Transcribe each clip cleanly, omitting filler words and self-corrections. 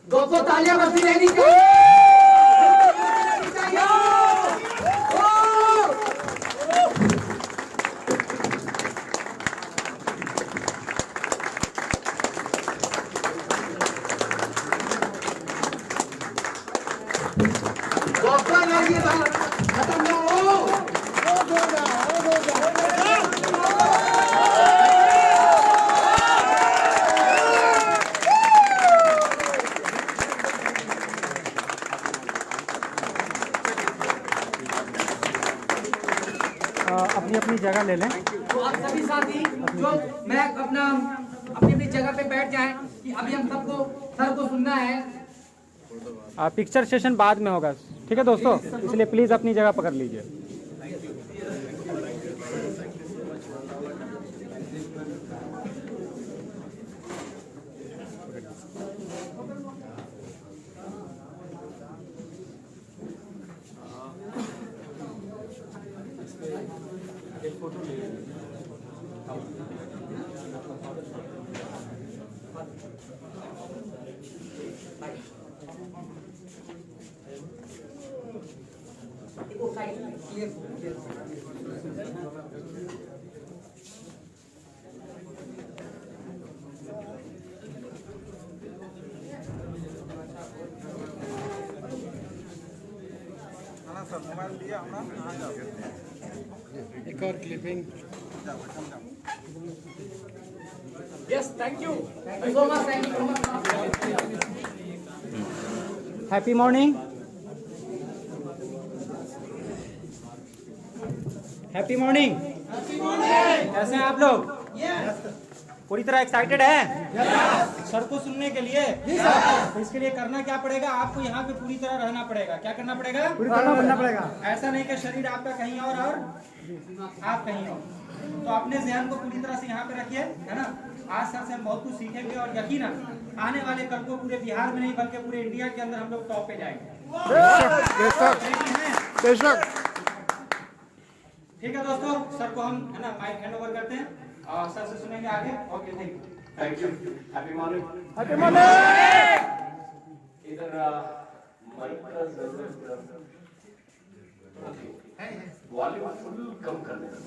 दोस्तों तालियां बजती रहनी चाहिए। अपनी अपनी जगह ले लें। तो आप सभी साथी जो मैं अपनी अपनी जगह पे बैठ जाएं कि अभी हम सबको सर को सुनना है। पिक्चर सेशन बाद में होगा, ठीक है दोस्तों, इसलिए प्लीज़ अपनी जगह पकड़ लीजिए। एक और clipping. Yes, thank you so much, thank you so much. Happy morning, happy morning. कैसे हैं आप लोग? पूरी तरह एक्साइटेड है सर को सुनने के लिए? तो इसके लिए करना क्या पड़ेगा? आपको यहाँ पे पूरी तरह रहना पड़ेगा। क्या करना पड़ेगा? पूरी तरह बनना पड़ेगा। ऐसा नहीं कि शरीर आपका कहीं और आप कहीं और। तो अपने ध्यान को पूरी तरह से यहाँ पे रखिए, है ना। आज सर से हम बहुत कुछ सीखेंगे और यकीनन आने वाले कल को पूरे बिहार में नहीं बल्कि पूरे इंडिया के अंदर हम लोग टॉप पे जाएंगे। ठीक है दोस्तों, सर को हम, है ना, माइक हैंड ओवर करते हैं और सर से सुनेंगे आगे। Okay, thank you. Happy morning. Happy morning. इधर माइक का जरूरत वॉल्यूम फुल कम कर देना।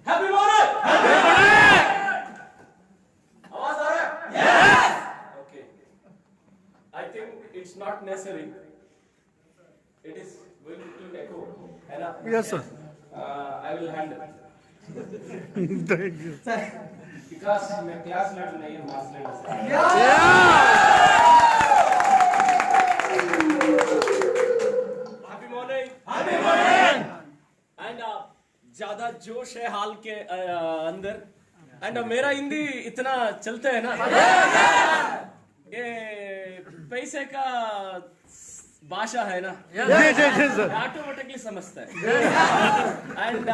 Happy morning. आवाज आ रहा है? Yes. Okay, I think it's not necessary, it is going to echo, है ना? Yes sir. I will handle. Thank you. Because मैं क्लास लीडर नहीं हूँ, mass leader. Happy morning. Happy morning. And ज़्यादा जोश है हाल के अंदर। And मेरा हिंदी इतना चलता है ना, ये पैसे का भाषा है ना, ऑटोमेटिकली समझता है। एंड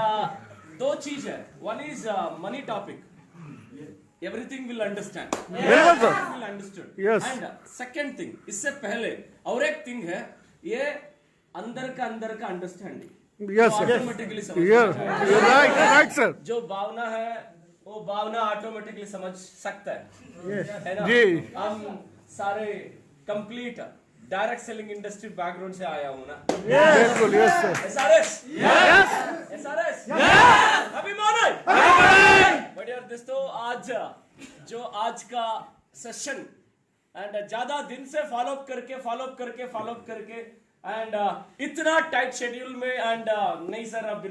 दो चीज है, one is money topic, everything will understand, will understood. And second thing, इससे पहले और एक थिंग है, ये अंदर का अंडरस्टैंडिंग, ऑटोमेटिकली समझ, राइट सर। जो भावना है वो भावना ऑटोमेटिकली समझ सकता है ना। हम सारे complete direct selling industry background से आया हूँ ना। बिल्कुल, yes sir. SRS, happy morning. बढ़िया दोस्तों, आज का सेशन एंड ज्यादा दिन से फॉलो अप करके एंड इतना टाइट शेड्यूल में एंड नहीं सर अब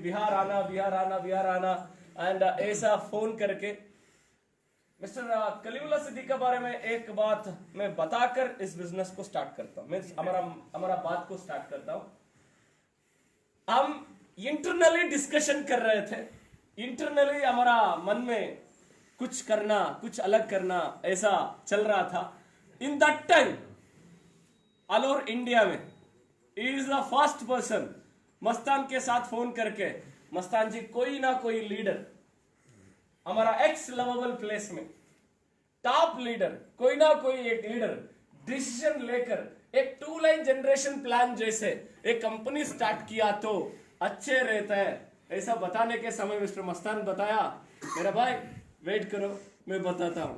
बिहार आना एंड ऐसा फोन करके मिस्टर कलीमुल्लाह सिद्दीकी के बारे में एक बात मैं बताकर इस बिजनेस को स्टार्ट करता हूं, मैं हमारा बात को स्टार्ट करता हूं। हम इंटरनली डिस्कशन कर रहे थे, इंटरनली हमारा मन में कुछ करना, कुछ अलग करना ऐसा चल रहा था। In that time all over India में is the first person Mastan के साथ फोन करके, मस्तान जी कोई ना कोई लीडर हमारा एक्स लवेबल प्लेस में टॉप लीडर, कोई ना कोई एक लीडर डिसीजन लेकर एक 2 लाइन जनरेशन प्लान जैसे एक कंपनी स्टार्ट किया तो अच्छे रहता है, ऐसा बताने के समय मिस्टर मस्तान बताया, मेरा भाई वेट करो मैं बताता हूँ।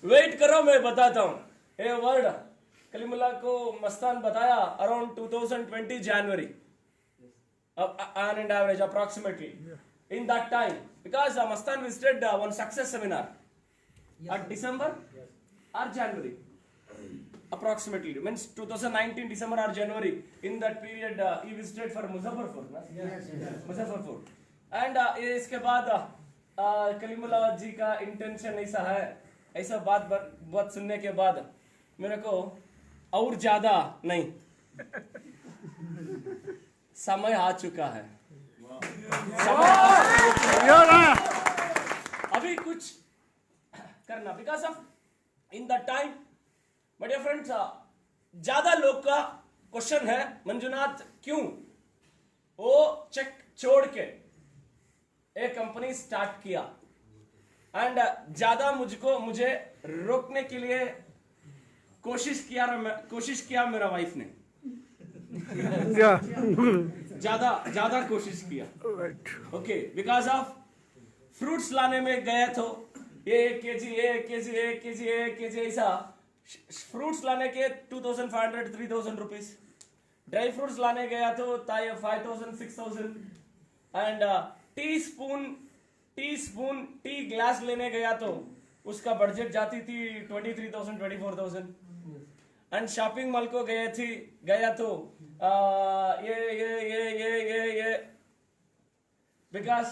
वेट करो मैं बताता हूँ। ये वर्ड कलीमुल्लाह को मस्तान बताया around 2020 January, on an average approximately in that time, because Mastan visited one success seminar at December or January, approximately means 2019 December or January. In that period he visited for Muzaffarpur, Muzaffarpur, and इसके बाद कलीमुल्लाह जी का intention ऐसा है, ऐसा बात सुनने के बाद मेरे को और ज्यादा नहीं, समय आ चुका है, अभी कुछ करना, because of in the time my dear friends, ज्यादा लोग का क्वेश्चन है मंजुनाथ क्यों वो चेक छोड़ के एक कंपनी स्टार्ट किया, एंड ज्यादा मुझे रोकने के लिए कोशिश किया मेरा वाइफ ने, ज्यादा कोशिश किया। ओके, बिकॉज ऑफ फ्रूट्स लाने में गया तो ये 1 kg ऐसा फ्रूट्स लाने के 2500-3000 रुपीज, ड्राई फ्रूट्स लाने गया तो 5000-6000, एंड टी ग्लास लेने गया तो उसका बजट जाती थी 23,000-24,000, एंड शॉपिंग मॉल को गया तो ये because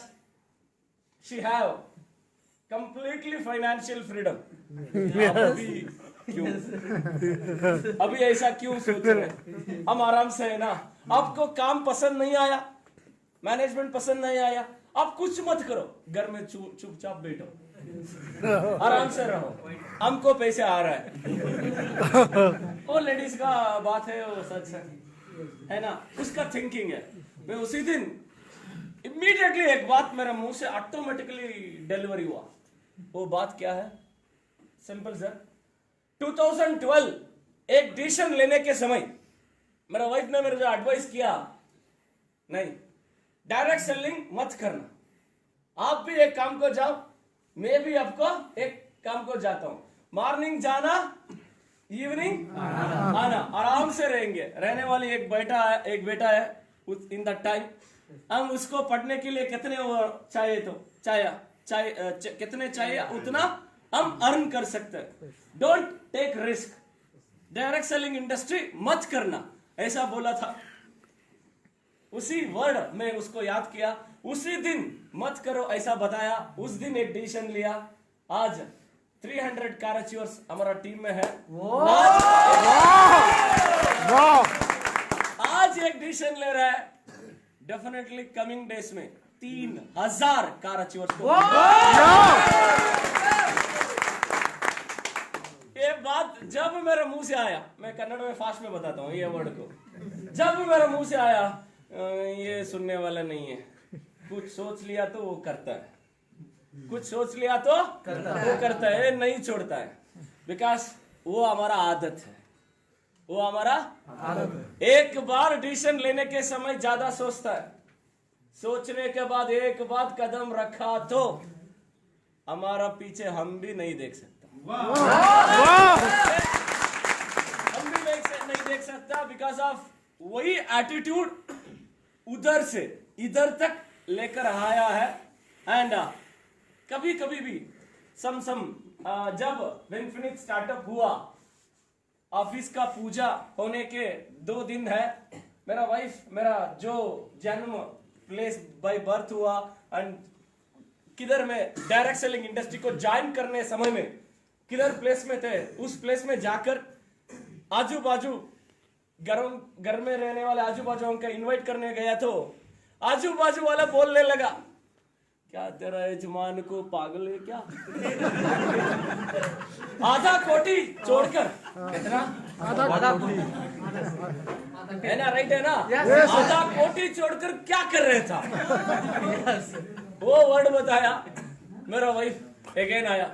she have completely financial freedom. अभी ऐसा क्यों सोच रहे? हम आराम से है ना, आपको काम पसंद नहीं आया, मैनेजमेंट पसंद नहीं आया, आप कुछ मत करो, घर में चुपचाप बैठो, आराम से रहो, हमको पैसे आ रहा है। वो लेडीज का बात है, वो सच है ना, उसका थिंकिंग है। मैं उसी दिन इमीडिएटली एक बात मेरे मुंह से ऑटोमेटिकली डिलीवरी हुआ। वो बात क्या है? सिंपल सर, 2012 एक डिसीजन लेने के समय मेरा वाइफ ने मेरे को एडवाइस किया, नहीं डायरेक्ट सेलिंग मत करना, आप भी एक काम को जाओ, मैं भी आपको एक काम को जाता हूं, मॉर्निंग जाना इवनिंग आना, आराम से रहेंगे। रहने वाली एक बेटा है इन द टाइम, हम उसको पढ़ने के लिए कितने चाहिए तो कितने चाहिए उतना हम अर्न कर सकते हैं। Don't take risk, direct selling industry मत करना, ऐसा बोला था। उसी वर्ड में उसको याद किया, उसी दिन मत करो ऐसा बताया, उस दिन एक डिसीजन लिया। आज 300 कार अचीवर्स हमारा टीम में है। आज एक डिसीजन ले रहा है, डेफिनेटली कमिंग डेज में 3000 कार अचीवर्स को। ये बात जब मेरे मुंह से आया, मैं कन्नड़ में फास्ट में बताता हूँ ये वर्ड को, जब मेरे मुंह से आया, ये सुनने वाला नहीं है, कुछ सोच लिया तो वो करता है, कुछ सोच लिया तो वो करता है, नहीं छोड़ता है, बिकॉज वो हमारा आदत है, वो हमारा आदत है। एक बार डिसीजन लेने के समय ज्यादा सोचता है, सोचने के बाद एक बार कदम रखा तो हमारा पीछे हम भी नहीं देख सकता, हम भी नहीं देख सकता, बिकॉज ऑफ वही एटीट्यूड उधर से इधर तक लेकर आया है। एंड कभी भी जब विनफिनिक्स स्टार्टअप हुआ, ऑफिस का पूजा होने के 2 दिन है, मेरा वाइफ, मेरा जो जन्म प्लेस बाय बर्थ हुआ, एंड किधर में डायरेक्ट सेलिंग इंडस्ट्री को ज्वाइन करने समय में किधर प्लेस में थे, उस प्लेस में जाकर आजू बाजू घर में रहने वाले आजू बाजू उनका इनवाइट करने गया तो आजू बाजू वाला बोलने लगा, क्या तेरा यजमान को पागल है क्या? आधा कोटी छोड़कर, कितना? आधा कोटी है ना, राइट है ना? आधा कोटी छोड़कर क्या कर रहे था? वो वर्ड बताया, मेरा वाइफ अगेन आया,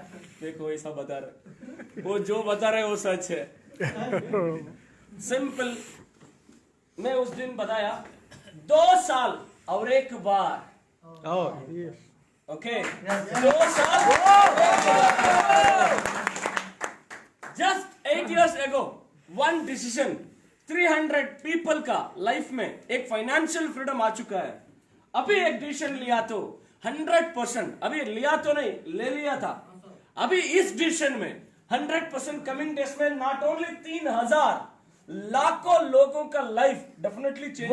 देखो ऐसा बता रहे, वो जो बता रहे वो सच है। सिंपल, मैं उस दिन बताया 2 साल और 1 बार, ओके 2 साल, just 8 years ago, one decision, 300 people का लाइफ में एक फाइनेंशियल फ्रीडम आ चुका है। अभी एक डिसीजन लिया तो 100%, अभी लिया तो नहीं, ले लिया था, अभी इस डिसीजन में 100% कमिंग डेज में नॉट ओनली 3000 लाखों लोगों का लाइफ डेफिनेटली चेंज।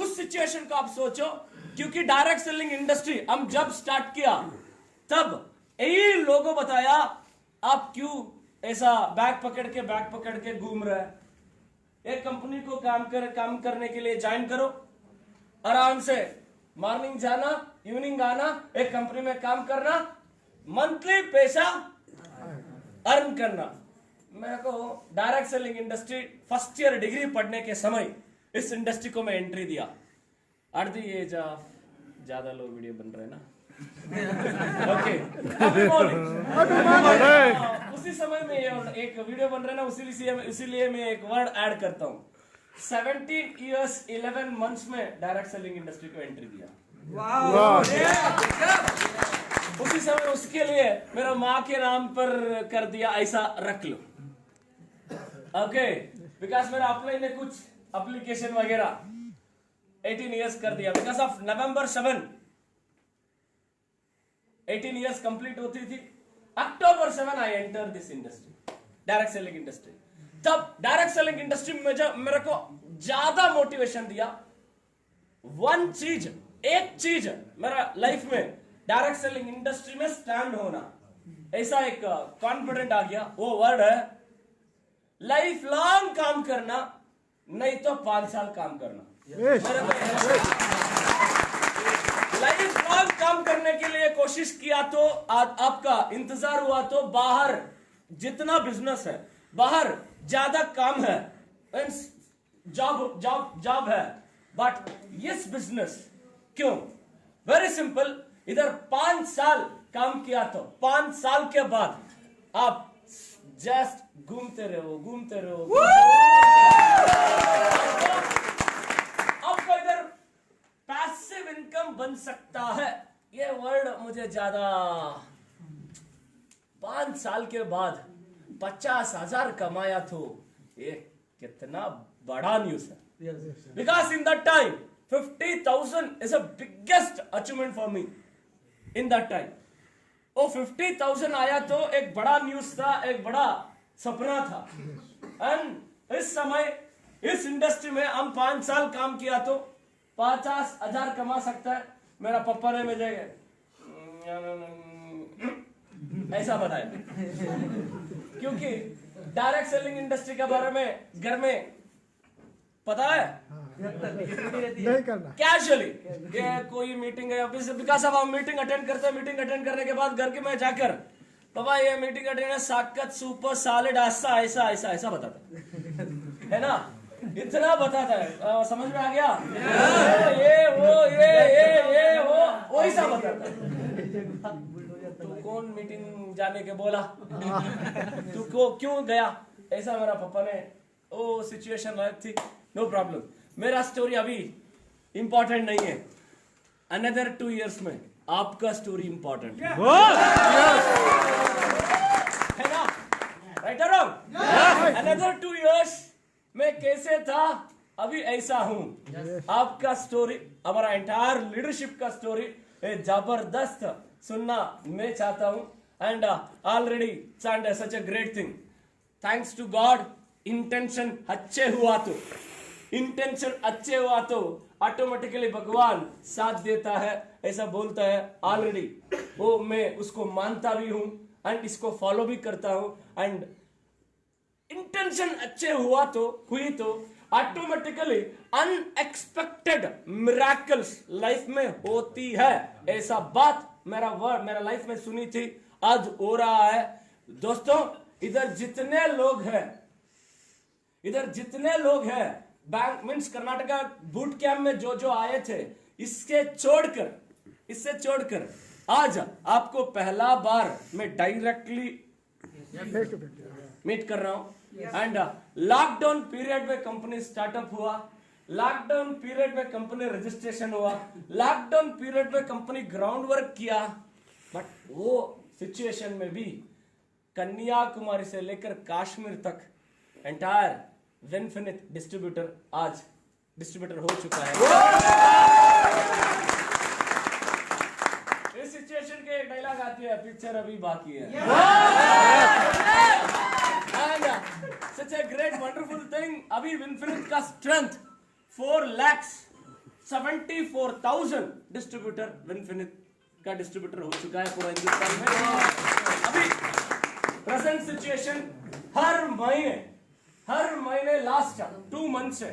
उस सिचुएशन को आप सोचो, क्योंकि डायरेक्ट सेलिंग इंडस्ट्री हम जब स्टार्ट किया तब यही लोगों बताया आप क्यों ऐसा बैग पकड़ के घूम रहे हैं। एक कंपनी को काम करने के लिए ज्वाइन करो, आराम से मॉर्निंग जाना, इवनिंग आना, एक कंपनी में काम करना, मंथली पैसा अर्न करना। मेरे को direct selling industry first year degree पढ़ने के समय इस इंडस्ट्री को मैं एंट्री दिया। एट द एज ऑफ, ज्यादा लोग वीडियो बन रहे हैं ना, ओके उसी समय में एक वीडियो बन रहा है ना, इसीलिए मैं एक वर्ड ऐड करता हूँ। 17 years 11 months में डायरेक्ट सेलिंग इंडस्ट्री को एंट्री दिया। उसी समय उसके लिए मेरा माँ के नाम पर कर दिया, ऐसा रख लो, ओके बिकॉज मेरा अपने ने कुछ एप्लीकेशन वगैरह 18 years कर दिया। Because of November 7 18 years complete होती थी, October 7 I enter this industry, direct selling industry. तब डायरेक्ट सेलिंग इंडस्ट्री में जब मेरे को ज्यादा मोटिवेशन दिया, एक चीज मेरा लाइफ में डायरेक्ट सेलिंग इंडस्ट्री में स्टैंड होना, ऐसा एक कॉन्फिडेंट आ गया। वो वर्ड है लाइफ लॉन्ग काम करना, नहीं तो 5 साल काम करना। लाइफ लॉन्ग काम करने के लिए कोशिश किया तो आपका इंतजार हुआ तो बाहर जितना बिजनेस है, बाहर ज्यादा काम है, जॉब है, बट यस बिजनेस क्यों? वेरी सिंपल, इधर 5 साल काम किया तो 5 साल के बाद आप जस्ट घूमते रहो। आपको इधर पैसिव इनकम बन सकता है। ये वर्ड मुझे ज्यादा, 5 साल के बाद 50,000 कमाया तो ये कितना बड़ा न्यूज है। Because in that time 50,000 is a biggest achievement for me in that time। वो 50,000 आया तो एक बड़ा न्यूज था, एक बड़ा सपना था। एंड इस समय इस इंडस्ट्री में हम 5 साल काम किया तो 50,000 कमा सकता है। मेरा पापा ने मुझे ऐसा बताया, क्योंकि डायरेक्ट सेलिंग इंडस्ट्री के बारे में घर में पता है नहीं करना कैजुअली, ये कोई मीटिंग है बिकॉज अब हम मीटिंग अटेंड करते हैं, मीटिंग अटेंड करने के बाद घर के में जाकर पापा ये मीटिंग अटेंड है, साकत सुपर सैलेड ऐसा बताता है ना, इतना बताता है, समझ में आ गया? ये वो ऐसा बताता है। तू कौन मीटिंग जाने के बोला, तू को क्यों गया, ऐसा मेरा पापा ने वो सिचुएशन थी। नो प्रॉब्लम, मेरा स्टोरी अभी इंपॉर्टेंट नहीं है, अनदर 2 years में आपका स्टोरी इंपॉर्टेंट है ना, राइट और रॉन्ग? अनदर 2 years में कैसे था, अभी ऐसा हूं। आपका स्टोरी, हमारा एंटायर लीडरशिप का स्टोरी जबरदस्त सुनना मैं चाहता हूं। And already such a great thing, thanks to God. Intention अच्छे हुआ तो ऑटोमेटिकली भगवान साथ देता है, ऐसा बोलता है ऑलरेडी। वो मैं उसको मानता भी हूं एंड इसको फॉलो भी करता हूं। एंड इंटेंशन अच्छे हुई तो ऑटोमेटिकली अनएक्सपेक्टेड मिरेकल्स लाइफ में होती है। ऐसा बात मेरा लाइफ में सुनी थी, आज हो रहा है। दोस्तों, इधर जितने लोग हैं bank means Karnataka boot camp में जो आए थे, इसके छोड़कर इससे छोड़कर आज आपको पहला बार मैं डायरेक्टली मीट कर रहा हूं। एंड लॉकडाउन पीरियड में कंपनी स्टार्टअप हुआ, लॉकडाउन पीरियड में कंपनी रजिस्ट्रेशन हुआ, लॉकडाउन पीरियड में कंपनी ग्राउंड वर्क किया, बट वो सिचुएशन में भी कन्याकुमारी से लेकर कश्मीर तक एंटायर विनफिनिट डिस्ट्रीब्यूटर आज डिस्ट्रीब्यूटर हो चुका है। इस सिचुएशन के एक डायलॉग आती है, पिक्चर अभी बाकी है। And such a great wonderful thing, अभी विनफिनिट का स्ट्रेंथ 4,74,000 डिस्ट्रीब्यूटर विनफिनिट का डिस्ट्रीब्यूटर हो चुका है पूरा हिंदुस्तान में। अभी प्रेजेंट सिचुएशन हर महीने लास्ट 2 मंथ से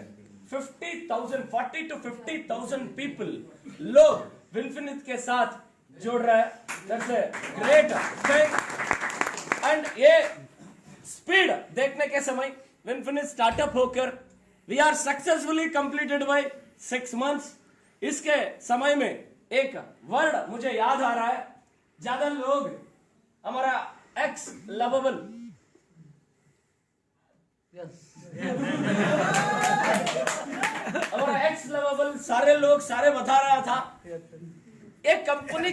40 to 50,000 पीपल लोग विनफिनिट के साथ जोड़ रहा है। That's a great thing. And ये स्पीड देखने के समय विनफिनिट स्टार्टअप होकर we are successfully completed by 6 months. इसके समय में एक वर्ड मुझे याद आ रहा है, ज्यादा लोग हमारा एक्स लवेबल हमारा एक्स लवेबल सारे बता रहा था, एक कंपनी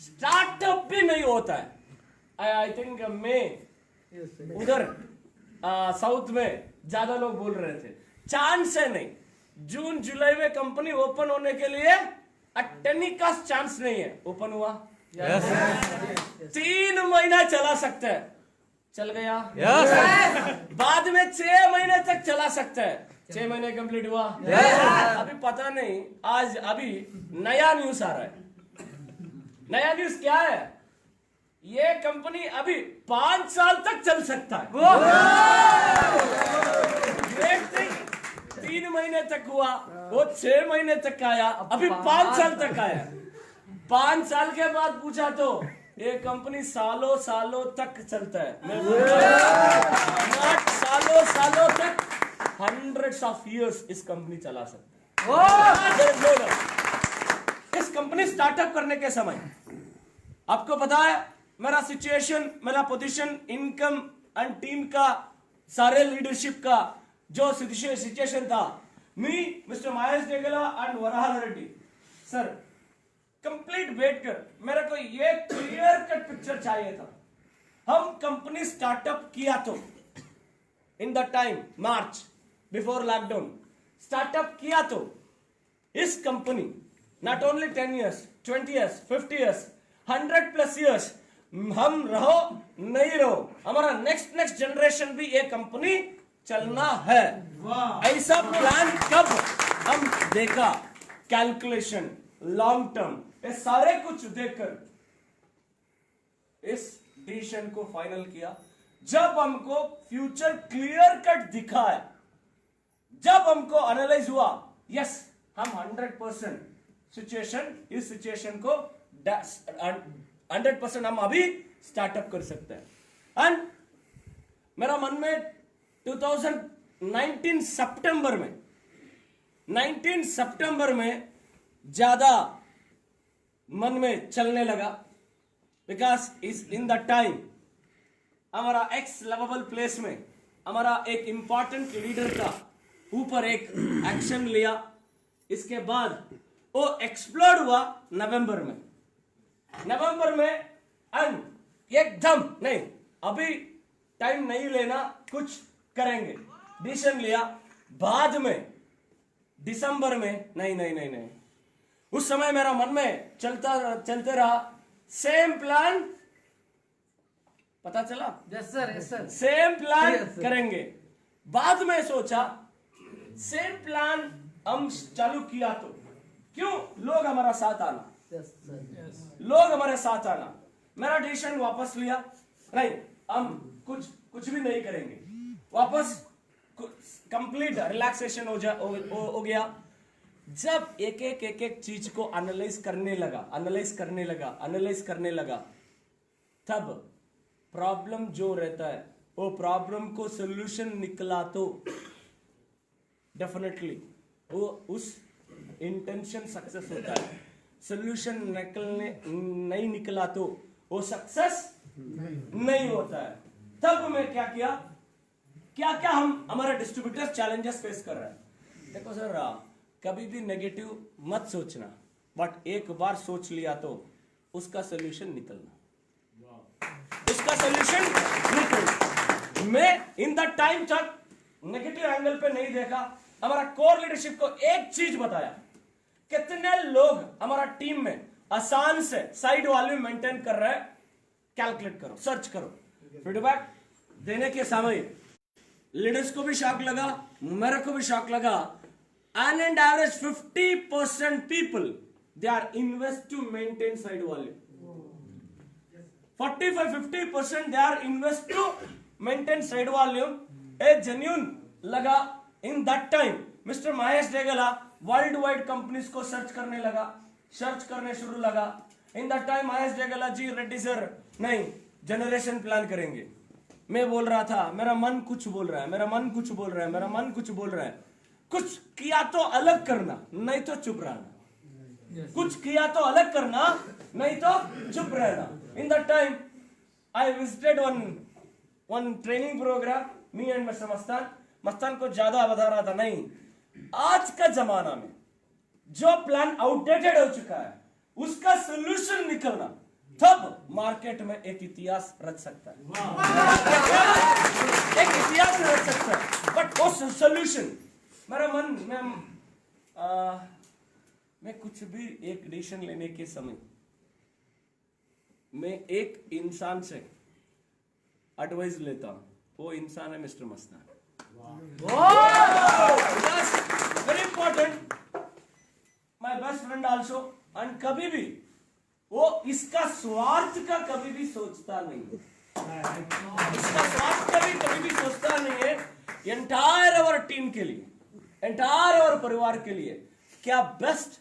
स्टार्टअप भी नहीं होता है। आई थिंक मैं उधर साउथ में ज्यादा लोग बोल रहे थे, चांस है नहीं। जून जुलाई में कंपनी ओपन होने के लिए अटनी का चांस नहीं है। ओपन हुआ, 3 महीना चला सकता है, चल गया। बाद में 6 महीने तक चला सकता है, 6 महीने कंप्लीट हुआ। अभी पता नहीं, आज अभी नया न्यूज आ रहा है। नया न्यूज क्या है? ये कंपनी अभी 5 साल तक चल सकता है। Great thing. 3 महीने तक हुआ, वो 6 महीने तक आया, अभी 5 साल तक आया। 5 साल के बाद पूछा तो ये कंपनी सालों तक चलता है। मैं सालों तक, hundreds of years इस कंपनी चला सकता है। इस कंपनी स्टार्टअप करने के समय आपको पता है मेरा सिचुएशन, मेरा पोजीशन, इनकम एंड टीम का, सारे लीडरशिप का जो सिचुएशन था, me mister Mahesh Degala and Varaha Reddy sir complete बैठकर मेरे को ये क्लियर कट पिक्चर चाहिए था। हम कंपनी स्टार्टअप किया तो इन the time March before lockdown startup किया तो इस company not only 10 years, 20 years, 50 years, 100+ years हम रहो नहीं रहो, हमारा नेक्स्ट जनरेशन भी ये कंपनी चलना है। ऐसा प्लान कब हम देखा, कैलकुलेशन, लॉन्ग टर्म, ये सारे कुछ देखकर इस डिसीजन को फाइनल किया। जब हमको फ्यूचर क्लियर कट दिखा है, जब हमको एनालाइज हुआ, यस हम 100% इस सिचुएशन को 100% हम अभी स्टार्टअप कर सकते हैं। एंड मेरा मन में 2019 सितंबर में ज्यादा मन में चलने लगा, because is in the time हमारा एक्स लवेबल प्लेस में हमारा एक इंपॉर्टेंट लीडर का ऊपर एक एक्शन लिया। इसके बाद वो एक्सप्लोड हुआ नवंबर में एंड एकदम नहीं, अभी टाइम नहीं लेना, कुछ करेंगे, डिसीजन लिया। बाद में दिसंबर में नहीं, उस समय मेरा मन में चलते रहा सेम प्लान, पता चला यस सर सेम प्लान करेंगे। बाद में सोचा सेम प्लान हम चालू किया तो क्यों लोग हमारा साथ आना, मेरा डिसीजन वापस लिया, नहीं हम कुछ भी नहीं करेंगे, वापस कंप्लीट रिलैक्सेशन हो गया। जब एक चीज को एनालाइज करने लगा तब प्रॉब्लम जो रहता है वो प्रॉब्लम को सोल्यूशन निकला तो डेफिनेटली वो उस इंटेंशन सक्सेस होता है। सोल्यूशन नहीं निकला तो वो सक्सेस नहीं होता है। तब मैं क्या किया, क्या क्या हम हमारे डिस्ट्रीब्यूटर्स चैलेंजेस फेस कर रहे हैं। देखो सर, कभी भी नेगेटिव मत सोचना, बट एक बार सोच लिया तो उसका सोल्यूशन निकलना, उसका सोल्यूशन निकलना। मैं इन द टाइम तक नेगेटिव एंगल पे नहीं देखा, हमारा कोर लीडरशिप को एक चीज बताया, कितने लोग हमारा टीम में आसान से साइड वॉल्यूम मेंटेन कर रहे हैं, कैलकुलेट करो, सर्च करो। फीडबैक देने के समय लीडर्स को भी शॉक लगा, मेरे को भी शॉक लगा। An and average 50% people they are invest to maintain side volume, 45-50% they are invest to maintain side volume. A genuine लगा। In that time mister Mahesh Degala world wide companies को सर्च करने लगा, सर्च करने शुरू लगा। In that time Mahesh Degala ji, Reddy sir नहीं generation plan करेंगे। मैं बोल रहा था मेरा मन कुछ बोल रहा है, मेरा मन कुछ बोल रहा है, मेरा मन कुछ बोल रहा है। कुछ किया तो अलग करना, नहीं तो चुप रहना। कुछ किया तो अलग करना, नहीं तो चुप रहना। In that time I visited one training programme, me and mister Mastan. Mastan को ज्यादा बता रहा था, नहीं आज का जमाना में जो प्लान आउटडेटेड हो चुका है उसका सोल्यूशन निकलना, तब मार्केट में एक इतिहास रच सकता है, एक इतिहास रच सकता है। बट वो सोल्यूशन मेरा मन मैं कुछ भी एक डिसीजन लेने के समय मैं एक इंसान से एडवाइस लेता हूं, वो इंसान है mister Mastan. Very important, my best friend also. And कभी भी वो इसका स्वार्थ का कभी भी सोचता नहीं है, इसका स्वार्थ कभी भी सोचता नहीं है। एंटायर अवर टीम के लिए, एंटायर अवर परिवार के लिए क्या बेस्ट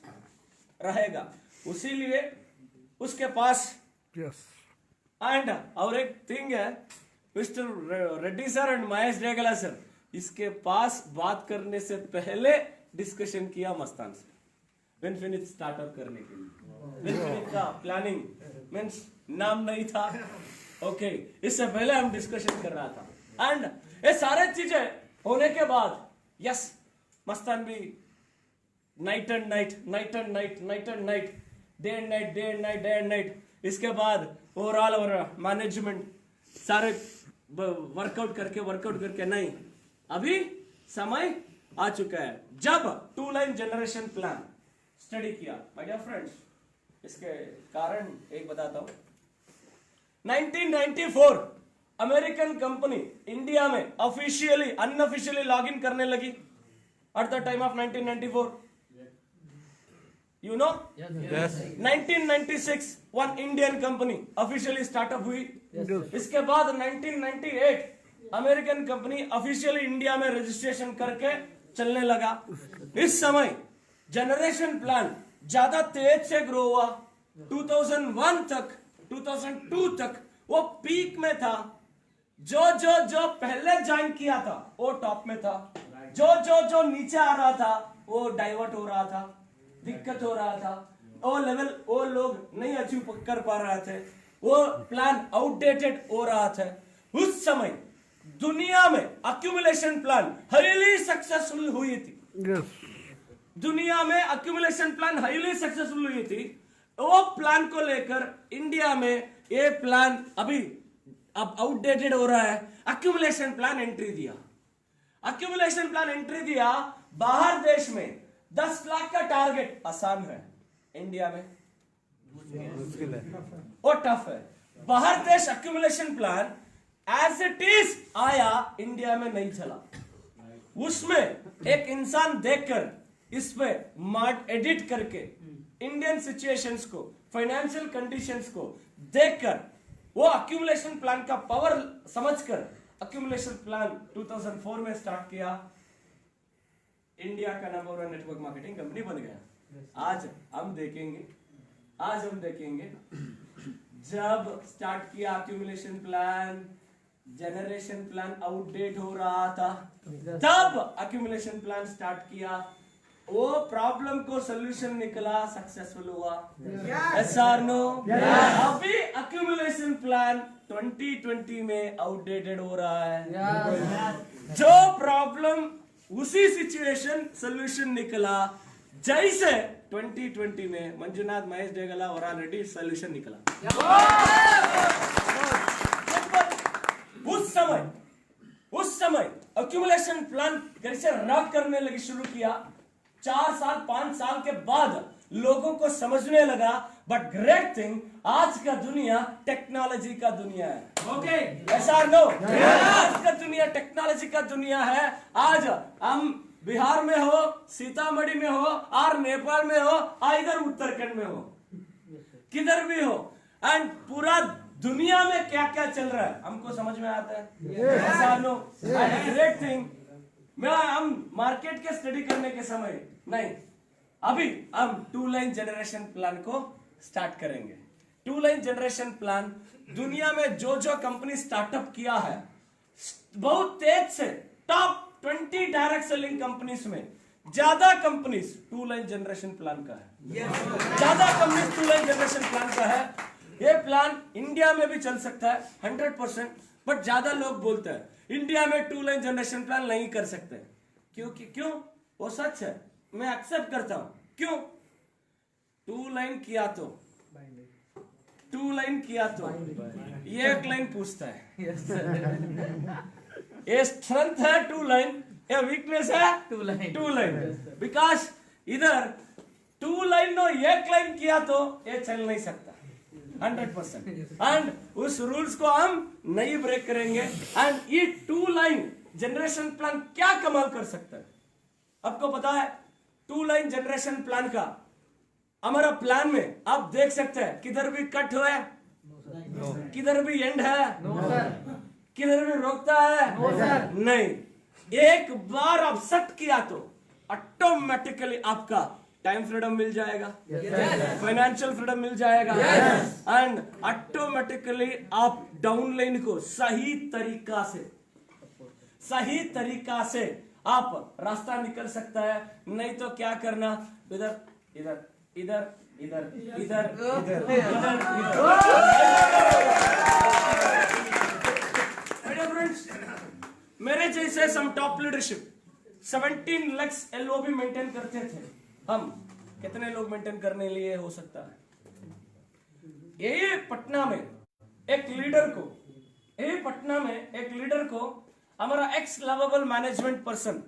रहेगा, उसीलिए उसके पास। एंड और एक थिंग है, mister Reddy sir and Mahesh Degla sir, इसके पास बात करने से पहले डिस्कशन किया मस्तान से विनफिनिट स्टार्टअप करने के लिए। विनफिनिट का प्लानिंग मींस नाम नहीं था, ओके, इससे पहले हम डिस्कशन कर रहा था। एंड ये सारे चीजें होने के बाद यस, मस्तान भी night and night, night and night, night and night, day and night, day and night, day and night. इसके बाद ओवरऑल और मैनेजमेंट सारे वर्कआउट करके नहीं, अभी समय आ चुका है जब 2 लाइन जनरेशन प्लान स्टडी किया। माय डियर फ्रेंड्स, इसके कारण एक बताता हूं। 1994 अमेरिकन कंपनी इंडिया में ऑफिशियली अनऑफिशियली लॉगिन करने लगी eight the time of 1994। You know, 1996 one Indian company officially startup हुई। इसके बाद 1998 अमेरिकन कंपनी ऑफिशियली इंडिया में रजिस्ट्रेशन करके चलने लगा। इस समय जनरेशन प्लान ज्यादा तेज से ग्रो हुआ। 2001 तक, 2002 तक वो पीक में था। जो पहले ज्वाइन किया था वो टॉप में था, जो नीचे आ रहा था वो डाइवर्ट हो रहा था, दिक्कत हो रहा था, वो लेवल वो लोग नहीं अचीव कर पा रहे थे, वो प्लान आउटडेटेड हो रहा था। उस समय दुनिया में अक्यूमुलेशन प्लान हाईली सक्सेसफुल हुई थी। दुनिया में अक्यूमुलेशन प्लान हाईली सक्सेसफुल हुई थी। वो प्लान को लेकर इंडिया में ये प्लान अब आउटडेटेड हो रहा है। अक्यूमुलेशन प्लान एंट्री दिया, अक्यूमुलेशन प्लान एंट्री दिया। बाहर देश में 10 लाख का टारगेट आसान है, इंडिया में मुश्किल है, वो टफ है। बाहर देश accumulation plan as it is आया, इंडिया में नहीं चला। उसमें एक इंसान देखकर इस पे मार्ट एडिट करके इंडियन सिचुएशंस को, फाइनेंशियल कंडीशंस को देखकर वो अक्यूमुलेशन प्लान का पावर समझकर अक्यूमुलेशन प्लान 2004 में स्टार्ट किया। इंडिया का नंबर 1 नेटवर्क मार्केटिंग कंपनी बन गया। आज हम देखेंगे जब स्टार्ट किया accumulation plan, generation plan outdate हो रहा था, तब अक्यूमुलेशन प्लान स्टार्ट किया। वो प्रॉब्लम को सोल्यूशन निकला, सक्सेसफुल हुआ। यस और नो? अभी अक्यूमुलेशन प्लान 2020 में आउटडेटेड हो रहा है। जो प्रॉब्लम उसी सिचुएशन सोल्यूशन निकला, जैसे 2020 में मंजुनाथ महेश डेगला और ऑलरेडी सोल्यूशन निकला। उस समय अक्यूमुलेशन प्लान कैसे रख करने लगी शुरू किया। 4 साल 5 साल के बाद लोगों को समझने लगा। बट ग्रेट थिंग, आज का दुनिया टेक्नोलॉजी का दुनिया है। ओके, ऐसा नो? आज का दुनिया टेक्नोलॉजी का दुनिया है। आज हम बिहार में हो, सीतामढ़ी में हो, और नेपाल में हो, इधर उत्तराखंड में हो, किधर भी हो, एंड पूरा दुनिया में क्या क्या चल रहा है हमको समझ में आता है। ऐसा नो? ग्रेट थिंग, हम मार्केट के स्टडी करने के समय नहीं, अभी हम 2 लाइन जनरेशन प्लान को स्टार्ट करेंगे। 2 लाइन जनरेशन प्लान दुनिया में जो जो कंपनी स्टार्टअप किया है, बहुत तेज से टॉप 20 डायरेक्ट सेलिंग कंपनीज में ज्यादा कंपनीज 2 लाइन जनरेशन प्लान का है। ज्यादा कंपनीज 2 लाइन जनरेशन प्लान का है। ये प्लान इंडिया में भी चल सकता है 100%, बट ज्यादा लोग बोलते हैं इंडिया में 2 लाइन जनरेशन प्लान नहीं कर सकते। क्यों? वो सच है, मैं एक्सेप्ट करता हूं। क्यों? 2 लाइन किया तो 2 लाइन किया तो ये 1 लाइन पूछता है। ये स्ट्रेंथ है 2 लाइन, ये वीकनेस है 2 लाइन। बिकॉज इधर 2 लाइन नो 1 लाइन किया तो ये चल नहीं सकता 100%। एंड उस रूल्स को हम नहीं ब्रेक करेंगे। एंड ये 2 लाइन जनरेशन प्लान क्या कमाल कर सकता है आपको पता है? 2 लाइन जनरेशन प्लान का हमारा प्लान में आप देख सकते हैं, किधर भी कट हुआ है, किधर भी एंड है, किधर भी रोकता है नहीं। एक बार आप सेट किया तो ऑटोमेटिकली आपका टाइम फ्रीडम मिल जाएगा, फाइनेंशियल फ्रीडम मिल जाएगा, एंड ऑटोमेटिकली आप डाउन लाइन को सही तरीका से आप रास्ता निकल सकता है। नहीं तो क्या करना, इधर इधर इधर इधर इधर इधर फ्रेंड्स, मेरे जैसे some top leadership 17 lakh LOB maintain करते थे। हम कितने लोग मेंटेन करने लिए हो सकता है? यही पटना में एक लीडर को हमारा एक्स लवेबल मैनेजमेंट पर्सन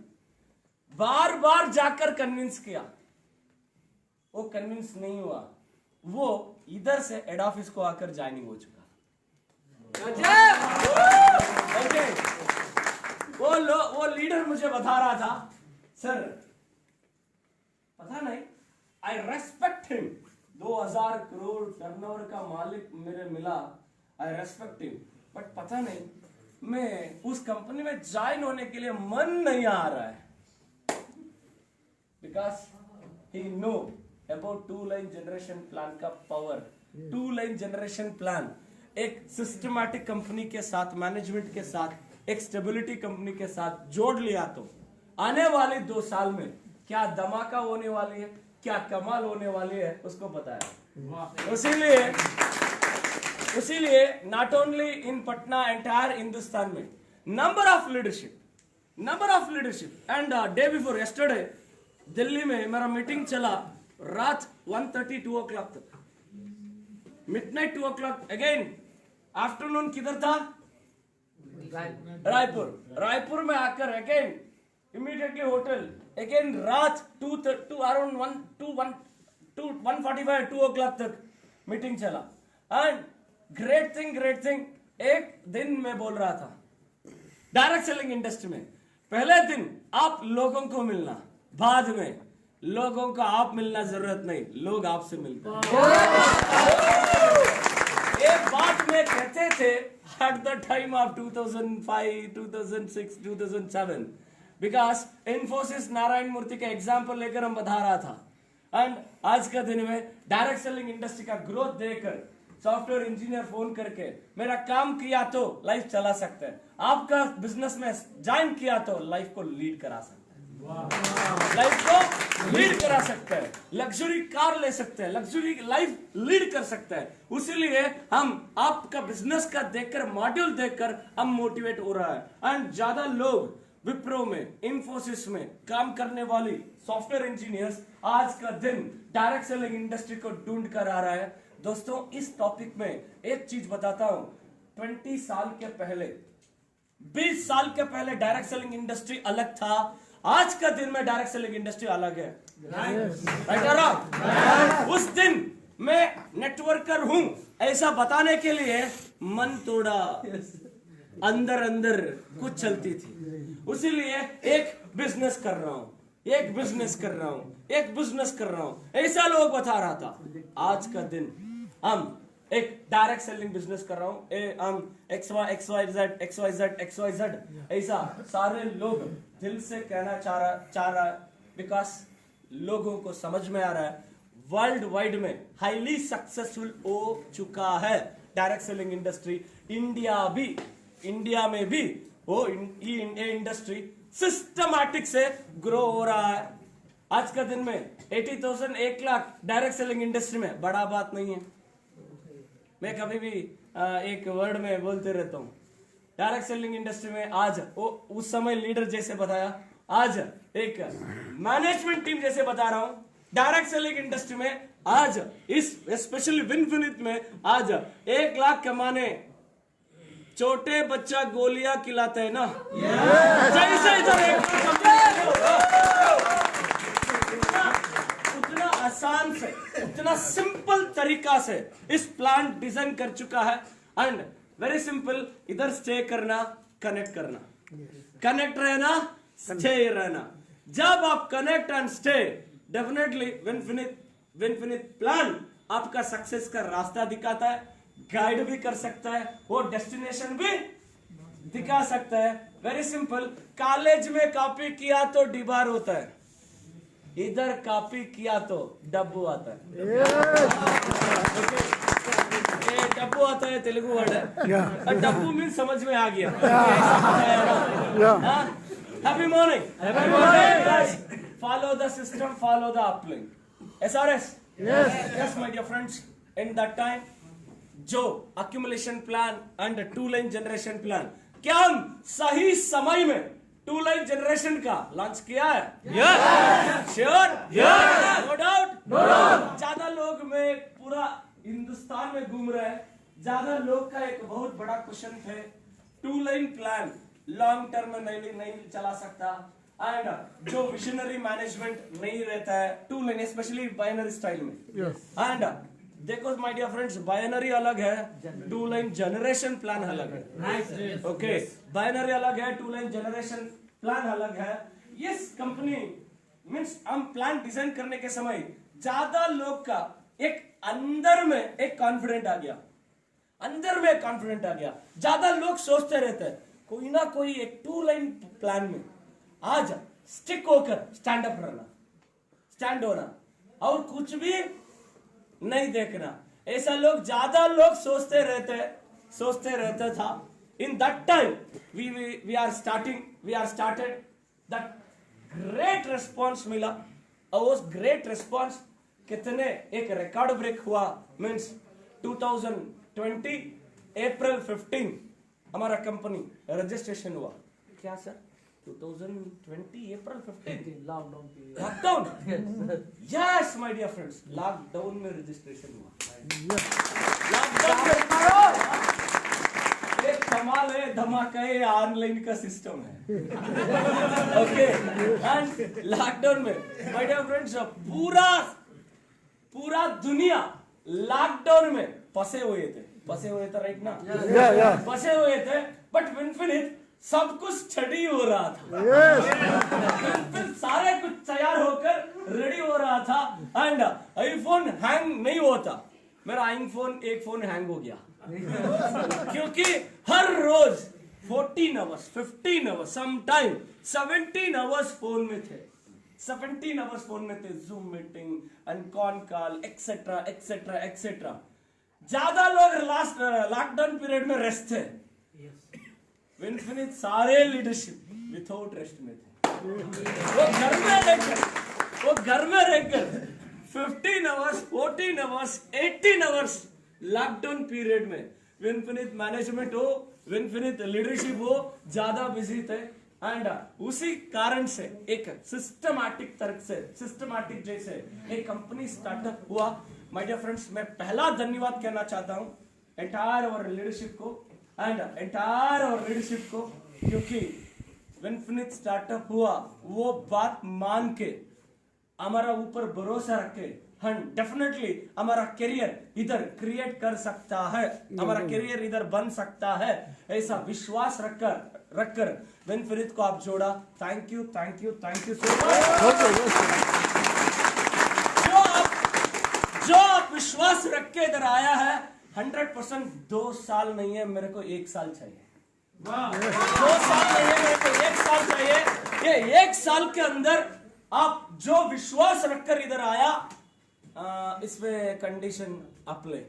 बार बार जाकर कन्विंस किया, वो कन्विंस नहीं हुआ, वो इधर से हेड ऑफिस को आकर ज्वाइनिंग हो चुका। ओके, वो लीडर मुझे बता रहा था, सर पता नहीं, आई रेस्पेक्ट हिम, 2000 करोड़ टर्नओवर का मालिक मेरे मिला, आई रेस्पेक्ट हिम, बट पता नहीं मैं उस कंपनी में ज्वाइन होने के लिए मन नहीं आ रहा है। Because he know about 2 line generation plan का पावर। 2 लाइन जनरेशन प्लान एक सिस्टमैटिक कंपनी के साथ, मैनेजमेंट के साथ, एक स्टेबिलिटी कंपनी के साथ जोड़ लिया तो आने वाले 2 साल में क्या धमाका होने वाली है, क्या कमाल होने वाली है, उसको पता है। इसीलिए not only in Patna, entire Hindustan में number of leadership and day before yesterday Delhi में मेरा मीटिंग चला रात 1:30 2 o'clock तक, मिडनाइट 2 o'clock अगेन। आफ्टरनून किधर था? रायपुर में आकर अगेन इमीडिएटली होटल, अगेन रात 1:45 2 o'clock तक मीटिंग चला। एंड ग्रेट थिंग, एक दिन मैं बोल रहा था डायरेक्ट सेलिंग इंडस्ट्री में पहले दिन आप लोगों को मिलना, बाद में लोगों को आप मिलना जरूरत नहीं, लोग आपसे मिलते हैं। एक बात में कहते थे at the time of 2005, 2006, 2007, because Infosys Narayana Murthy का एग्जाम्पल लेकर हम बता रहा था। एंड आज का दिन में डायरेक्ट सेलिंग इंडस्ट्री का ग्रोथ देकर सॉफ्टवेयर इंजीनियर फोन करके मेरा काम किया तो लाइफ चला सकते हैं, आपका बिजनेस में ज्वाइन किया तो लाइफ को लीड करा सकते हैं। लाइफ को लीड करा सकता है, लग्जरी कार ले सकते हैं, लग्जरी लाइफ लीड कर सकता है। उसीलिए हम आपका बिजनेस का देखकर, मॉड्यूल देखकर हम मोटिवेट हो रहा है। एंड ज्यादा लोग विप्रो में, इंफोसिस में काम करने वाली सॉफ्टवेयर इंजीनियर्स आज का दिन डायरेक्ट सेलिंग इंडस्ट्री को ढूंढ कर आ रहा है। दोस्तों, इस टॉपिक में एक चीज बताता हूं, 20 साल के पहले, 20 साल के पहले डायरेक्ट सेलिंग इंडस्ट्री अलग था, आज का दिन में डायरेक्ट सेलिंग इंडस्ट्री अलग है। राइट और रॉन्ग? उस दिन मैं नेटवर्कर हूं ऐसा बताने के लिए मन तोड़ा, अंदर अंदर कुछ चलती थी। उसीलिए एक बिजनेस कर रहा हूं, एक बिजनेस कर रहा हूं, एक बिजनेस कर रहा हूं, ऐसा लोग बता रहा था। आज का दिन हम एक डायरेक्ट सेलिंग बिजनेस कर रहा हूं, हम XYZ ऐसा सारे लोग दिल से कहना चाह रहा है, बिकॉज लोगों को समझ में आ रहा है वर्ल्ड वाइड में हाईली सक्सेसफुल हो चुका है डायरेक्ट सेलिंग इंडस्ट्री। इंडिया में भी वो इंडस्ट्री सिस्टमैटिक से ग्रो हो रहा है। आज का दिन में 80,000 1 लाख डायरेक्ट सेलिंग इंडस्ट्री में बड़ा बात नहीं है। मैं कभी भी एक वर्ड में बोलते रहता हूं, डायरेक्ट सेलिंग इंडस्ट्री में आज उस समय लीडर जैसे बताया, आज एक मैनेजमेंट टीम जैसे बता रहा हूं, डायरेक्ट सेलिंग इंडस्ट्री में आज इस स्पेशली विनफिनिट में आज 1 लाख कमाने छोटे बच्चा गोलियां खिलाते हैं ना, जैसे इधर उतना आसान से, उतना सिंपल तरीका से इस प्लान डिजाइन कर चुका है। एंड वेरी सिंपल, इधर स्टे करना, कनेक्ट करना, कनेक्ट रहना, स्टे रहना। जब आप connect and stay, definitely Vinfinit plan आपका सक्सेस का रास्ता दिखाता है, गाइड भी कर सकता है, वो डेस्टिनेशन भी दिखा सकता है। वेरी सिंपल, कॉलेज में कॉपी किया तो डिबार होता है, इधर कॉपी किया तो डब्बू आता है। ये डब्बू आता है, तेलुगु वर्ड है, डब्बू मीन समझ में आ गया। Happy morning, follow the system, follow the uplink, SRS। Yes my dear friends, in that time जो accumulation plan and 2 line generation plan, क्या हम सही समय में 2 लाइन जनरेशन का लॉन्च किया है? श्योर? No doubt. ज्यादा लोग में पूरा हिंदुस्तान में घूम रहे हैं, ज्यादा लोग का एक बहुत बड़ा क्वेश्चन थे, 2 लाइन प्लान लॉन्ग टर्म में नहीं चला सकता, एंड जो विजनरी मैनेजमेंट नहीं रहता है 2 लाइन, स्पेशली बाइनरी स्टाइल में। एंड देखो माय डियर फ्रेंड्स, बाइनरी अलग है, 2 लाइन जनरेशन प्लान अलग है। ओके, बाइनरी अलग है, 2 लाइन जनरेशन प्लान अलग है। इस कंपनी मींस हम प्लान डिजाइन करने के समय ज्यादा लोग का एक अंदर में एक कॉन्फिडेंट आ गया, अंदर में कॉन्फिडेंट आ गया। ज्यादा लोग सोचते रहते हैं कोई ना कोई एक 2 लाइन प्लान में आज स्टिक होकर स्टैंड अप रहना, स्टैंड होना और कुछ भी नहीं देखना, ऐसा लोग ज्यादा लोग सोचते रहते था। In that time we are started that great response मिला, और उस ग्रेट रिस्पॉन्स कितने एक रिकॉर्ड ब्रेक हुआ, मीन्स 2020 अप्रैल 15 हमारा कंपनी रजिस्ट्रेशन हुआ। क्या sir? 2020 April 15 lockdown. Yes my dear friends, lockdown में रजिस्ट्रेशन हुआ। लॉकडाउन में एक कमाल है, धमाका है, ऑनलाइन का सिस्टम है। ओके, एंड लॉकडाउन में माय डियर फ्रेंड्स पूरा दुनिया लॉकडाउन में फंसे हुए थे, राइट ना? फंसे हुए थे, बट विनफिनिट सब कुछ स्टडी हो रहा था। फिर सारे कुछ तैयार होकर रेडी हो रहा था, एंड आईफोन हैंग नहीं होता। मेरा आईफोन एक फोन हैंग हो गया क्योंकि हर रोज 14 hours 15 hours sometime 17 hours phone में थे, 17 आवर्स फोन में थे, zoom meeting and con call etcetera etcetera etcetera. ज्यादा लोग लास्ट लॉकडाउन पीरियड में रेस्ट थे, विनफिनिट सारे लीडरशिप विथआउट रेस्ट में थे। वो घर में रहकर 15 hours 14 hours 18 hours lockdown period में विनफिनिट मैनेजमेंट हो, विनफिनिट लीडरशिप हो, ज्यादा बिजी थे। एंड उसी कारण से एक सिस्टमैटिक तर्क से, सिस्टमैटिक जैसे एक कंपनी स्टार्टअप हुआ। माय डियर फ्रेंड्स, मैं पहला धन्यवाद कहना चाहता हूं एंटायर और लीडरशिप को क्योंकि विनफिनिट स्टार्टअप हुआ, वो बात मान के हमारा ऊपर भरोसा रखे हम डेफिनेटली हमारा करियर इधर क्रिएट कर सकता है, हमारा करियर इधर बन सकता है, ऐसा विश्वास रखकर विनफिनिट को आप जोड़ा। Thank you so much. जो आप विश्वास रख के इधर आया है 100%, 2 साल नहीं है, मेरे को 1 साल चाहिए। 2 साल नहीं है, मेरे को 1 साल चाहिए। ये 1 साल के अंदर आप जो विश्वास रखकर इधर आया, इसमें कंडीशन अप्लाई।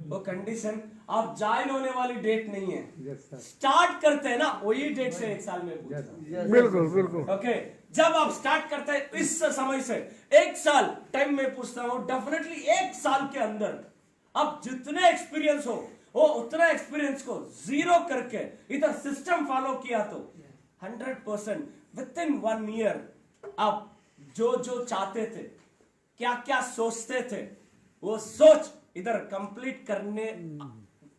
वो कंडीशन आप ज्वाइन होने वाली डेट नहीं है, स्टार्ट करते हैं ना वही डेट से 1 साल में बिल्कुल ओके। जब आप स्टार्ट करते हैं इस समय से 1 साल टाइम में पूछता हूं, डेफिनेटली 1 साल के अंदर आप जितने एक्सपीरियंस हो वो उतना एक्सपीरियंस को जीरो करके इधर सिस्टम फॉलो किया तो 100% विद इन 1 ईयर आप जो चाहते थे, क्या क्या सोचते थे, वो सोच इधर कंप्लीट करने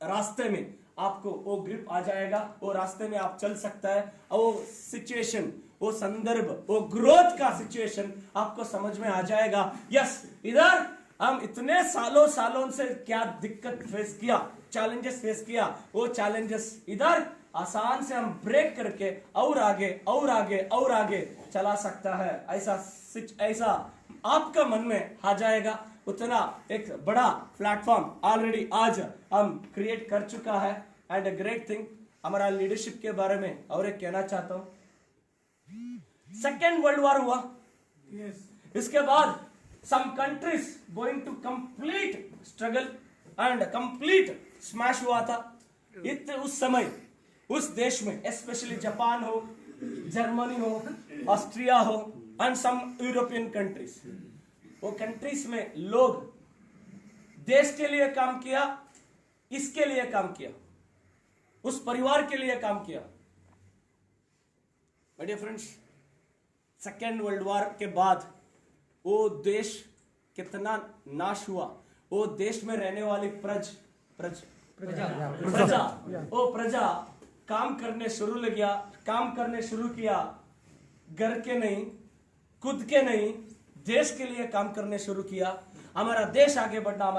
रास्ते में आपको वो ग्रिप आ जाएगा, वो रास्ते में आप चल सकता है, और वो सिचुएशन, वो संदर्भ, वो ग्रोथ का सिचुएशन आपको समझ में आ जाएगा। यस, इधर हम इतने सालों से क्या दिक्कत फेस किया, चैलेंजेस फेस किया, वो चैलेंजेस इधर आसान से हम ब्रेक करके और आगे चला सकता है। ऐसा आपका मन में आ जाएगा। उतना एक बड़ा प्लेटफॉर्म ऑलरेडी आज हम क्रिएट कर चुका है। एंड अ ग्रेट थिंग, हमारा लीडरशिप के बारे में और एक कहना चाहता हूं। 2nd वर्ल्ड वॉर हुआ, इसके बाद some countries going to complete struggle and complete smash हुआ था। उस समय उस देश में स्पेशली जापान हो, जर्मनी हो, ऑस्ट्रिया हो एंड सम यूरोपियन कंट्रीज, वो कंट्रीज में लोग देश के लिए काम किया, इसके लिए काम किया, उस परिवार के लिए काम किया। My dear friends, 2nd world war के बाद वो देश कितना नाश हुआ, वो देश में रहने वाली प्रजा काम करने शुरू किया, घर के नहीं, खुद के नहीं, देश के लिए काम करने शुरू किया। हमारा देश आगे बढ़ना,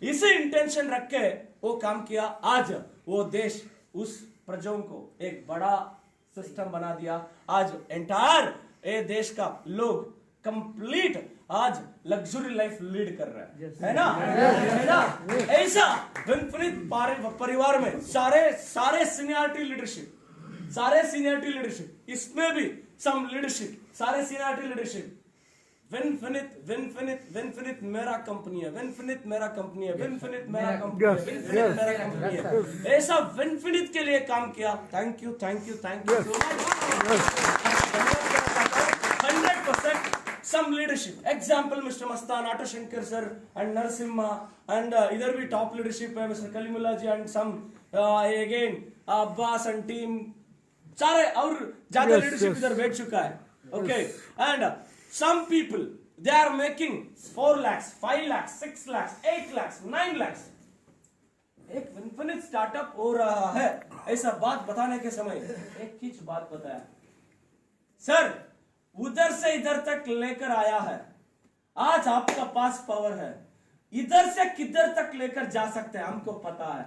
इसी इंटेंशन रख के वो काम किया। आज वो देश उस प्रजाओं को एक बड़ा सिस्टम बना दिया। आज एंटायर ये देश का लोग कंप्लीट आज लग्जरी लाइफ लीड कर रहा है ना? ऐसा विनफिनिट परिवार में सारे सीनियरिटी लीडरशिप, इसमें भी सम लीडरशिप, सारे सीनियरिटी लीडरशिप। विनफिनिट मेरा कंपनी है, विनफिनिट मेरा कंपनी है। ऐसा विनफिनिट के लिए काम किया। Thank you so much. 100% some leadership. Example, Mr. Mastan, Ato Shankar sir, and Narasimha, and इधर भी top leadership है, Mr. Kalimullah ji, and some again Abbas and team, सारे और ज्यादा leadership इधर बैठ चुका है. Okay, and some people they are making 4 lakhs, 5 lakhs, 6 lakhs, 8 lakhs, 9 lakhs. एक विनफिनिट स्टार्टअप हो रहा है। ऐसा बात बताने के समय एक ही बात बताया, सर उधर से इधर तक लेकर आया है, आज आपका पास पावर है, इधर से किधर तक लेकर जा सकते हैं हमको पता है।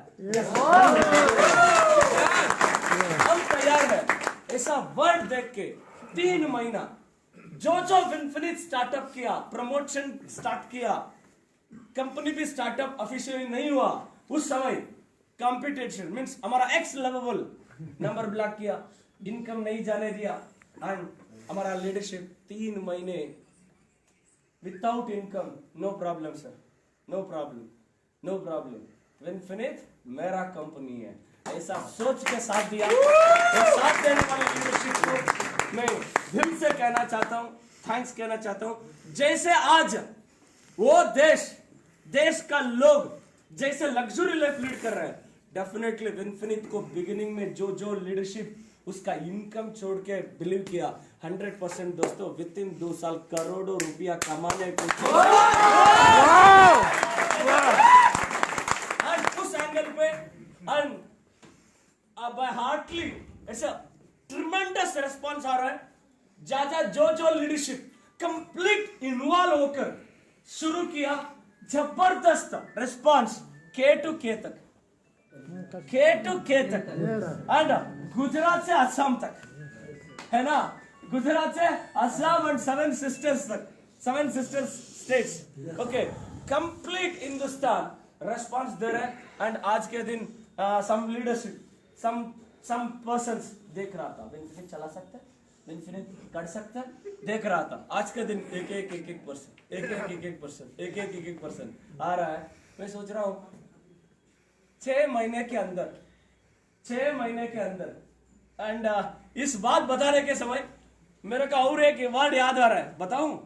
हम तैयार है। ऐसा वर्ड देख के 3 महीना जो विनफिनिट स्टार्टअप किया, प्रमोशन स्टार्ट किया, कंपनी भी स्टार्टअप ऑफिशियली नहीं हुआ, उस समय कंपटीशन मींस हमारा एक्स लेवल नंबर ब्लॉक किया, इनकम नहीं जाने दिया, एंड हमारा लीडरशिप 3 महीने without income. No problem sir, no problem. Vinfinit मेरा कंपनी है, ऐसा सोच के साथ दिया। और साथ देने वाले लीडरशिप को मैं दिल से कहना चाहता हूँ, थैंक्स कहना चाहता हूँ। जैसे आज वो देश का लोग जैसे लग्जरी लाइफ लीड कर रहे हैं, डेफिनेटली विनफिनिट को बिगिनिंग में जो लीडरशिप उसका इनकम छोड़ के बिलीव किया, 100% दोस्तों विद इन 2 साल करोड़ों रुपया कमाने को उस एंगल पे बाय हार्टली ऐसा ट्रिमेंडस रिस्पॉन्स आ रहा है। ज्यादा जो लीडरशिप कंप्लीट इन्वॉल्व होकर शुरू किया, जबरदस्त रिस्पॉन्स के टू के तक एंड गुजरात से असम तक, है ना, गुजरात से असम एंड 7 सिस्टर्स तक, 7 sisters states, okay, complete Hindustan response दे रहे हैं। एंड आज के दिन सम लीडरशिप सम पर्सन्स देख रहा था, विनफिनिट चला सकता है, विनफिनिट कर सकता है, देख रहा था। आज के दिन एक पर्सन आ रहा है। मैं सोच रहा हूँ 6 महीने के अंदर एंड इस बात बताने के समय मेरे को और एक वर्ड याद आ रहा है, बताऊं?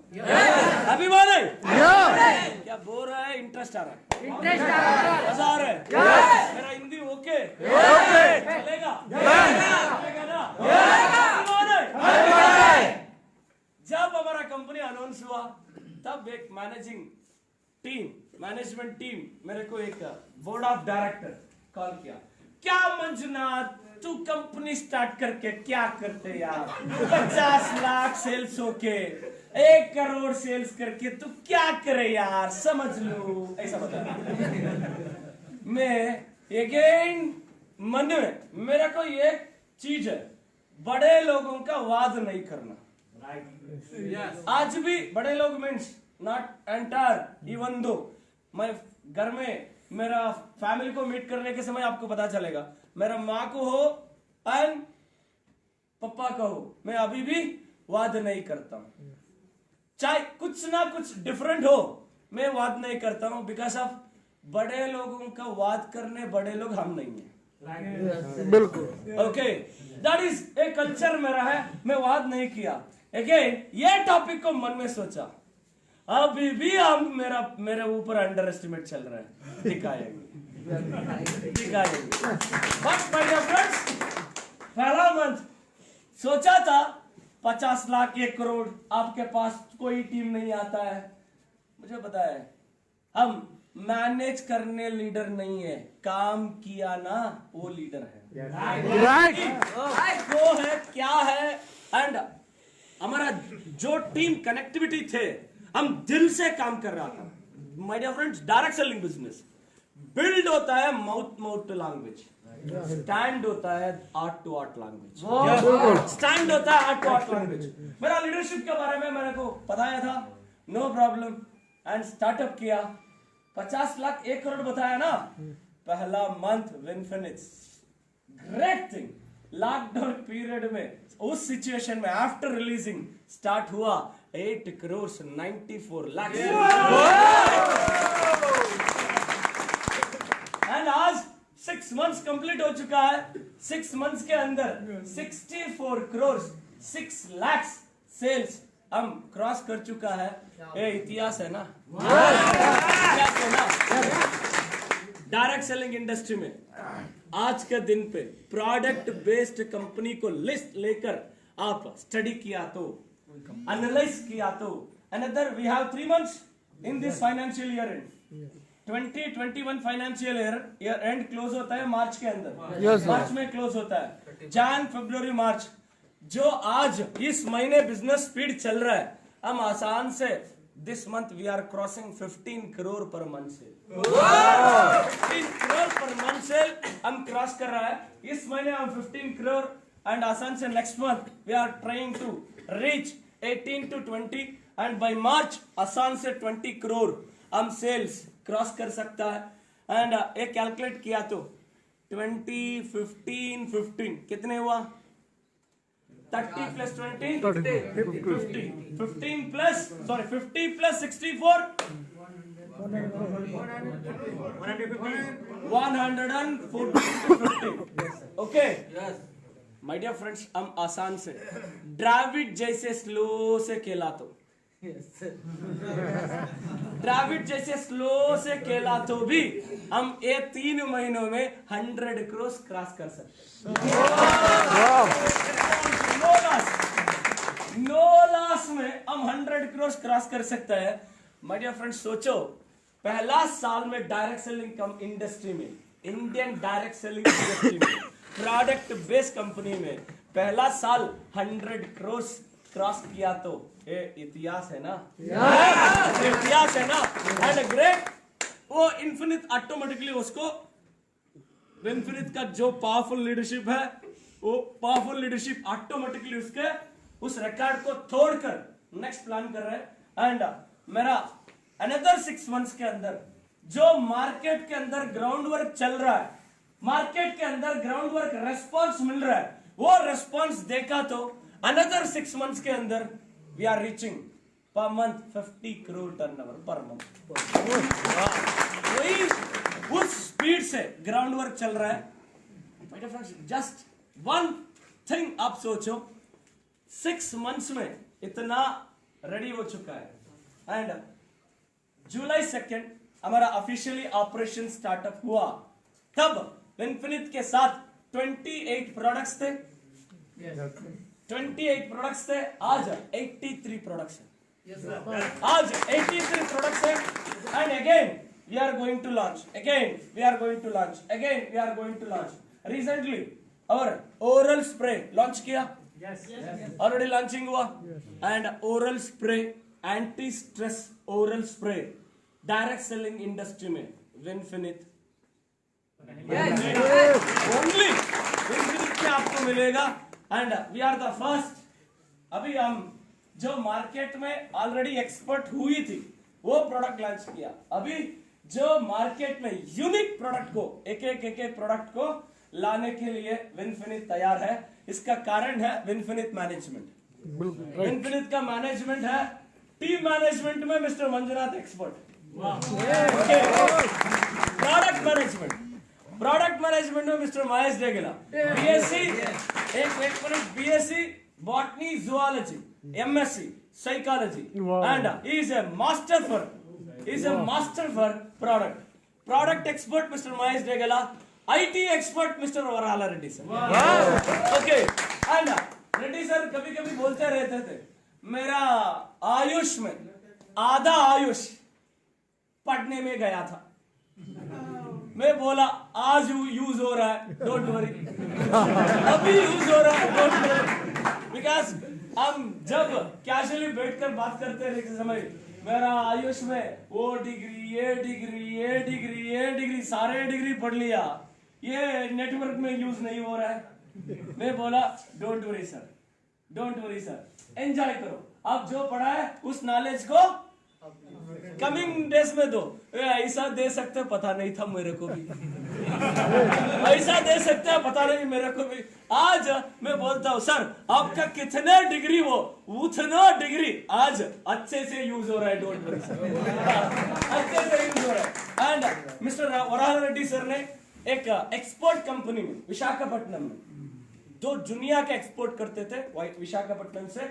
अभी बोल रहे क्या बोल रहा है? इंटरेस्ट आ रहा है, मजा आ रहा है, मेरा हिंदी ओके चलेगा ना? जब हमारा कंपनी अनाउंस हुआ तब एक मैनेजमेंट टीम मेरे को एक बोर्ड ऑफ डायरेक्टर कॉल किया, क्या मंजुनाथ तू कंपनी स्टार्ट करके क्या करते यार, 50 लाख सेल्स होके 1 करोड़ सेल्स करके तू क्या करे यार, समझ लो, ऐसा बता। मैं अगेन मन में मेरे को ये चीज है, बड़े लोगों का वाद नहीं करना। आज भी बड़े लोग means not entire, even though मैं घर में मेरा फैमिली को मीट करने के समय आपको पता चलेगा, मेरा माँ को हो एंड पापा को हो, मैं अभी भी वाद नहीं करता हूं। चाहे कुछ ना कुछ डिफरेंट हो, मैं वाद नहीं करता हूं, बिकॉज ऑफ बड़े लोगों का वाद करने बड़े लोग हम नहीं है। बिल्कुल okay, that is a culture मेरा है, मैं वाद नहीं किया। अगेन ये टॉपिक को मन में सोचा, अभी भी हम मेरे ऊपर अंडर एस्टिमेट चल रहा है, दिखाएंगे। बट माय डियर फ्रेंड्स, पहला मंथ सोचा था 50 लाख 1 करोड़, आपके पास कोई टीम नहीं आता है, मुझे पता है हम मैनेज करने लीडर नहीं है, काम किया ना वो लीडर है। वो है क्या है, एंड हमारा जो टीम कनेक्टिविटी थे, हम दिल से काम कर रहा था। My dear friends, direct selling business build होता है माउथ टू लैंग्वेज, स्टैंड होता है art to art language, stand होता है आर्ट टू आर्ट लैंग्वेज। मेरा लीडरशिप के बारे में मेरे को बताया था, नो प्रॉब्लम, एंड स्टार्टअप किया, 50 लाख 1 करोड़ बताया ना, पहला month Vinfinit, great thing. Lockdown period में उस सिचुएशन में आफ्टर रिलीजिंग स्टार्ट हुआ 8 करोड़ 94 लाख, एंड आज 6 मंथ्स कंप्लीट हो चुका है। 6 मंथ्स के अंदर 64 करोड़ 6 लाख सेल्स हम क्रॉस कर चुका है। ये इतिहास है ना, इतिहास है ना। डायरेक्ट सेलिंग इंडस्ट्री में आज के दिन पे प्रोडक्ट बेस्ड कंपनी को लिस्ट लेकर आप स्टडी किया तो, एनालाइज किया तो, another we have 3 months in this financial year end 2021 financial year end close होता है मार्च के अंदर, मार्च में क्लोज होता है, जन फरवरी मार्च। जो आज इस महीने बिजनेस स्पीड चल रहा है, हम आसान से this month we are crossing 15 crore per month से, 15 करोड़ पर मंथ से हम क्रॉस कर रहा है। इस महीने हम 15 करोड़ एंड आसान से next month we are trying to reach 18 to 20 and by March आसान से 20 करोड़ हम सेल्स क्रॉस कर सकता है। एंड एक कैलकुलेट किया तो 20 15 कितने हुआ, 30 plus 20 50 15 plus 50 plus 64 140 okay my dear friends, हम आसान से ड्राविड जैसे स्लो से खेला तो ड्राविड जैसे स्लो से खेला तो भी हम ये 3 महीनों में 100 क्रॉस कर सकते नो लॉस में हम 100 क्रॉस कर सकते हैं। माय डियर फ्रेंड्स, सोचो पहला साल में डायरेक्ट सेलिंग कम इंडस्ट्री में, इंडियन डायरेक्ट सेलिंग इंडस्ट्री में, प्रोडक्ट बेस्ड कंपनी में पहला साल 100 क्रॉस किया तो ये इतिहास है ना, इतिहास है ना। एंड ग्रेट, वो इन्फिनिट ऑटोमेटिकली उसको, इन्फिनिट का जो पावरफुल लीडरशिप है, वो पावरफुल लीडरशिप ऑटोमेटिकली उसके उस रिकॉर्ड को तोड़कर नेक्स्ट प्लान कर रहे हैं। एंड मेरा अनदर 6 मंथ्स के अंदर जो मार्केट के अंदर ग्राउंड वर्क चल रहा है, मार्केट के अंदर ग्राउंड वर्क रेस्पॉन्स मिल रहा है, वो रेस्पॉन्स देखा तो अनदर 6 मंथ्स के अंदर we are reaching per month 50 crore turnover per month. वही उस स्पीड से ग्राउंड वर्क चल रहा है। जस्ट वन थिंग आप सोचो, 6 मंथ्स में इतना रेडी हो चुका है। एंड जुलाई 2 हमारा ऑफिशियली ऑपरेशन स्टार्टअप हुआ, तब इन्फिनिट के साथ 28 प्रोडक्ट्स थे, 28 प्रोडक्ट्स थे, आज 83 प्रोडक्ट्स हैं, आज 83 प्रोडक्ट्स हैं। And again we are going to launch, again we are going to launch, again we are going to launch. Recently और ओरल स्प्रे लॉन्च किया, ऑलरेडी लॉन्चिंग हुआ। And oral spray, anti stress oral spray direct selling industry में विनफिनिट only विनफिनिट के आपको मिलेगा। And we are the first. अभी हम जो मार्केट में ऑलरेडी एक्सपर्ट हुई थी वो प्रोडक्ट लॉन्च किया। अभी जो मार्केट में यूनिक प्रोडक्ट को एक प्रोडक्ट को लाने के लिए विनफिनिट तैयार है। इसका कारण है विनफिनिट मैनेजमेंट। विनफिनिट का मैनेजमेंट है, टीम मैनेजमेंट में mister Manjunath expert. Product management में mister Mahesh Degela, BSc BSc botany zoology, MSc psychology, and he is a master for product expert mister Mahesh Degela, IT expert mister Varala Reddy sir. Okay, and Reddy sir कभी कभी बोलते रहते थे मेरा आयुष में आधा आयुष पढ़ने में गया था। मैं बोला आज यूज हो रहा है, डोंट वरी, अभी यूज हो रहा है, डोंट वरी। बिकॉज हम जब कैजुअली बैठकर बात करते हैं समय मेरा आयुष में वो डिग्री, ये डिग्री सारे डिग्री पढ़ लिया, ये नेटवर्क में यूज नहीं हो रहा है। मैं बोला डोंट वरी सर, एंजॉय करो, आप जो पढ़ा है उस नॉलेज को कमिंग डेज में दो। ऐसा दे सकते पता नहीं था मेरे को भी, ऐसा दे सकते हैं पता नहीं मेरे को भी। आज मैं बोलता हूँ सर आपका कितने डिग्री वो उतना डिग्री आज अच्छे से यूज हो रहा है, डोंट वरी सर, अच्छे से यूज हो रहा है। And mister Varala Reddy sir ने एक एक्सपोर्ट कंपनी में विशाखापट्टनम में, जो दुनिया के एक्सपोर्ट करते थे विशाखापट्टनम से,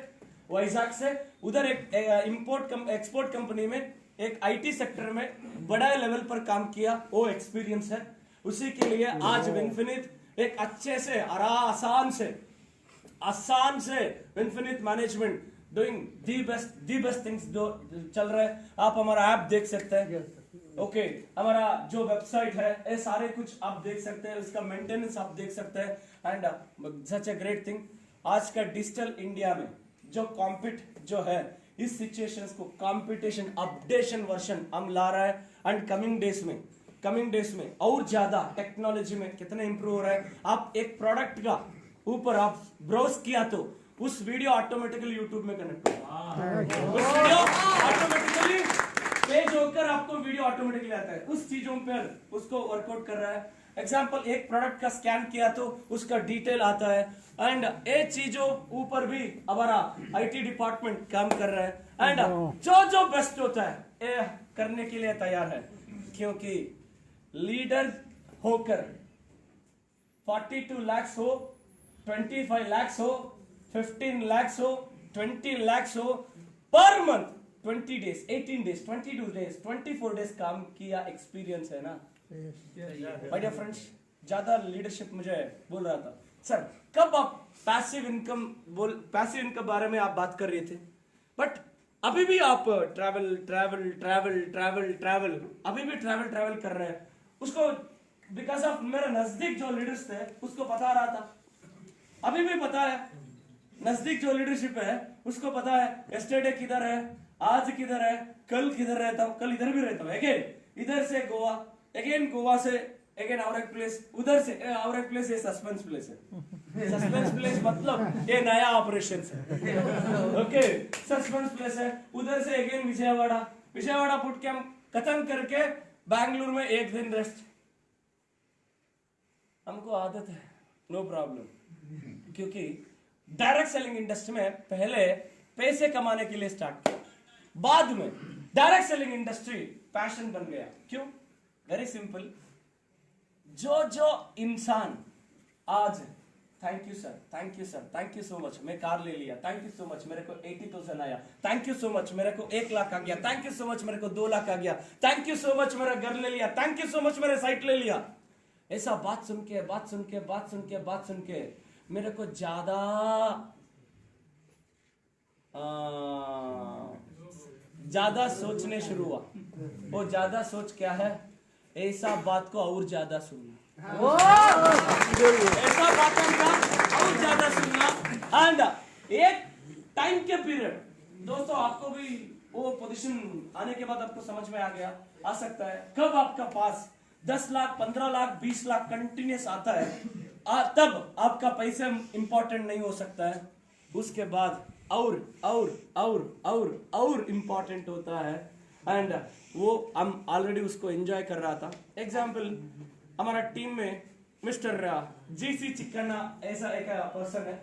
वाइजाग से, उधर एक एक्सपोर्ट कंपनी में एक आईटी सेक्टर में बड़ा लेवल पर काम किया, वो एक्सपीरियंस है। उसी के लिए आज विनफिनिट एक अच्छे से आसान से Vinfinit management doing the best things चल रहा है। आप हमारा ऐप देख सकते हैं, ओके, हमारा जो वेबसाइट है ये सारे कुछ आप देख सकते हैं, उसका मेंटेनेंस आप देख सकते हैं। And such A great thing, आज का डिजिटल इंडिया में जो जो है इस सिचुएशंस को कंपटीशन अपडेशन वर्जन हम ला रहा है। एंड कमिंग डेज में और ज्यादा टेक्नोलॉजी में कितना इंप्रूव हो रहा है। आप एक प्रोडक्ट का ऊपर आप ब्राउज किया तो उस वीडियो ऑटोमेटिकली यूट्यूब में कनेक्ट होगा, उस वीडियो ऑटोमेटिकली पेज होकर आपको वीडियो ऑटोमेटिकली आता है, उस चीजों पर उसको वर्कआउट कर रहा है। एग्जाम्पल, एक प्रोडक्ट का स्कैन किया तो उसका डिटेल आता है। एंड ये चीजों ऊपर भी हमारा आईटी डिपार्टमेंट काम कर रहा है। एंड जो बेस्ट होता है करने के लिए तैयार है, क्योंकि लीडर होकर 42 लाख हो, 25 लाख हो, 15 लाख हो, 20 लाख हो, per month 20 days, 18 days, 22 days, 24 days काम किया एक्सपीरियंस है ना। माय डियर फ्रेंड्स, ज्यादा लीडरशिप मुझे बोल रहा था सर, कब आप पैसिव इनकम बारे में आप बात कर रहे थे, बट अभी भी आप ट्रैवल अभी भी ट्रैवल कर रहे हैं। उसको बिकॉज ऑफ मेरे नजदीक जो लीडर्स थे उसको बता रहा था, अभी भी पता है, नजदीक जो लीडरशिप है उसको पता है यस्टरडे किधर है, आज किधर है, कल किधर रहता हूँ, कल इधर भी रहता हूँ, अगेन इधर से गोवा, अगेन गोवा से अगेन और एक प्लेस, उधर से और एक प्लेस, ये सस्पेंस प्लेस है। सस्पेंस प्लेस मतलब ये नया ऑपरेशन है, ओके। सस्पेंस प्लेस है, उधर से अगेन विजयवाड़ा फुट कैंप खत्म करके बैंगलोर में एक दिन रेस्ट। हमको आदत है, नो प्रॉब्लम, क्योंकि डायरेक्ट सेलिंग इंडस्ट्री में पहले पैसे कमाने के लिए स्टार्ट किया, बाद में डायरेक्ट सेलिंग इंडस्ट्री पैशन बन गया। क्यों? वेरी सिंपल, जो इंसान आज thank you sir, thank you so much, मैं कार ले लिया, थैंक यू सो मच, मेरे को 80,000 आया, थैंक यू सो मच, मेरे को 1 लाख आ गया, थैंक यू सो मच, मेरे को 2 लाख आ गया, थैंक यू सो मच, मेरा घर ले लिया, थैंक यू सो मच, मेरे साइट ले लिया। ऐसा बात सुन के मेरे को ज्यादा सोचने शुरू हुआ। वो ज्यादा सोच क्या है, ऐसा बात को और ज्यादा सुनना, ऐसा बातों का और ज्यादा सुनना। एंड एक टाइम के पीरियड, दोस्तों आपको भी वो पोजीशन आने के बाद आपको समझ में आ सकता है, कब आपका पास 10 लाख 15 लाख 20 लाख कंटिन्यूस आता है, तब आपका पैसा इंपॉर्टेंट नहीं हो सकता है, उसके बाद और इंपॉर्टेंट होता है। एंड वो हम ऑलरेडी उसको एंजॉय कर रहा था। एग्जाम्पल, हमारा टीम में मिस्टर जीसी चिकन्ना ऐसा एक पर्सन है,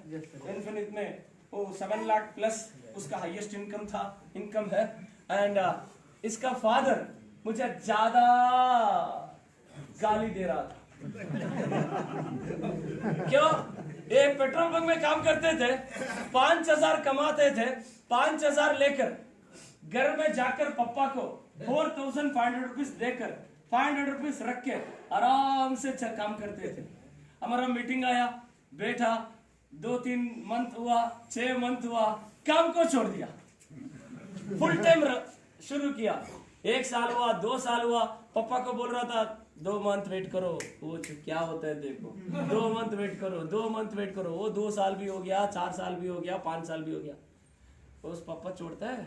इन्फिनिट में वो 7 लाख प्लस उसका हाईएस्ट इनकम है। एंड इसका फादर मुझे ज्यादा गाली दे रहा था। क्यों? ये पेट्रोल पंप में काम करते थे, 5,000 कमाते थे, 5,000 लेकर घर में जाकर पापा को 4,500 रुपीज देकर 500 रुपीज रख के आराम से काम करते थे। हमारा मीटिंग आया, बैठा, 2-3 मंथ हुआ, 6 मंथ हुआ, काम को छोड़ दिया, फुल टाइम शुरू किया। 1 साल हुआ, 2 साल हुआ, पापा को बोल रहा था 2 मंथ वेट करो, वो क्या होता है देखो, 2 मंथ वेट करो, वो 2 साल भी हो गया, 4 साल भी हो गया, 5 साल भी हो गया, उस पापा छोड़ता है?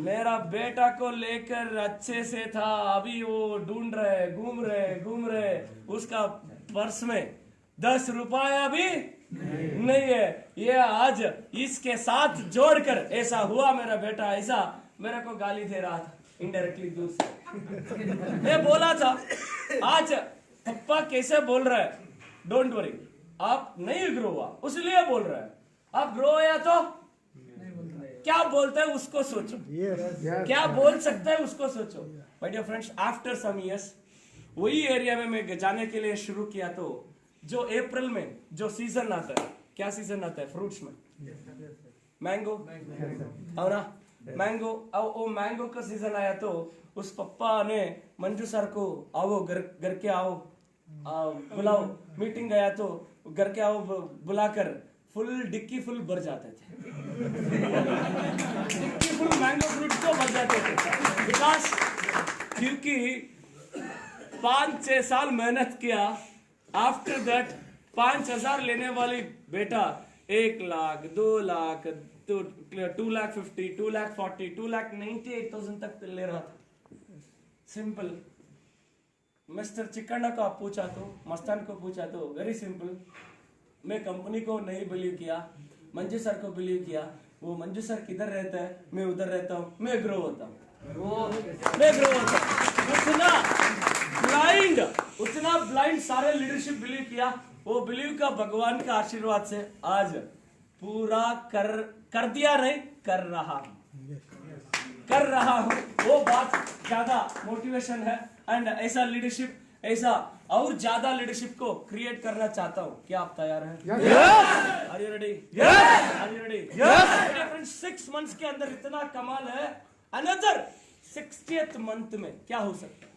मेरा बेटा को लेकर अच्छे से था, अभी वो ढूंढ रहे, घूम रहे, उसका पर्स में 10 रुपया भी नहीं है। ये आज इसके साथ जोड़कर ऐसा हुआ, मेरा बेटा ऐसा मेरे को गाली दे रहा था इनडायरेक्टली दूर से। मैं बोला था आज पप्पा कैसे बोल रहा है, डोंट वरी, आप नहीं ग्रो हुआ उसलिए बोल रहा है, आप ग्रो हुआ तो क्या बोलते हैं उसको सोचो, क्या बोल सकते हैं उसको सोचो। My dear friends, after some years वही एरिया में मैं जाने के लिए शुरू किया, तो जो अप्रैल में जो सीजन आता है, क्या सीजन आता है फ्रूट्स में, मैंगो, और मैंगो, वो मैंगो का सीजन आया तो उस पप्पा ने मंजू सर को आओ घर के आओ बुलाओ, मीटिंग गया तो घर के आओ बुलाकर फुल डिक्की फुल भर जाते थे, डिक्की फुल मैंगो फ्रूट को भर जाते थे, बिकॉज क्योंकि 5-6 साल मेहनत किया, आफ्टर दैट 5,000 लेने वाली बेटा 1 लाख 2 लाख 2,50,000 2,40,000 2,98,000 तक ले रहा था। सिंपल, मिस्टर चिकन्ना को आप पूछा तो, मस्तान को पूछा तो, वेरी सिंपल, मैं कंपनी को नहीं बिलीव किया, मंजू सर को बिलीव किया। वो मंजू सर किधर रहता है, मैं उधर रहता हूँ, मैं ग्रो होता हूँ। उतना ब्लाइंड सारे लीडरशिप बिलीव किया। वो बिलीव का भगवान का आशीर्वाद से आज पूरा कर दिया, नहीं कर कर रहा हूँ वो बात ज्यादा मोटिवेशन है। एंड ऐसा लीडरशिप, ऐसा और ज्यादा लीडरशिप को क्रिएट करना चाहता हूँ। क्या आप तैयार हैं? Are you ready? Are you ready? Friends 6 months के अंदर इतना कमाल है, अनदर 60th मंथ में क्या हो सकता है?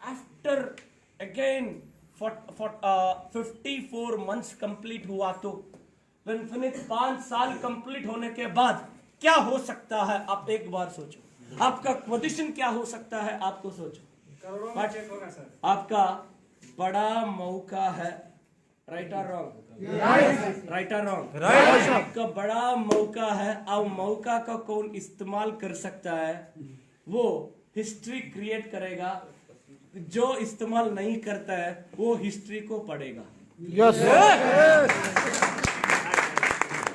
आफ्टर अगेन 54 मंथ्स कंप्लीट हुआ तो इन्फिनिट 5 साल कंप्लीट होने के बाद क्या हो सकता है? आप एक बार सोचो, आपका पोजीशन क्या हो सकता है? आपको सोचो, आपका बड़ा मौका है। राइट और रॉन्ग? राइट और रॉन्ग? आपका बड़ा मौका है। अब मौका का कौन इस्तेमाल कर सकता है? वो हिस्ट्री क्रिएट करेगा। जो इस्तेमाल नहीं करता है वो हिस्ट्री को पढ़ेगा। यस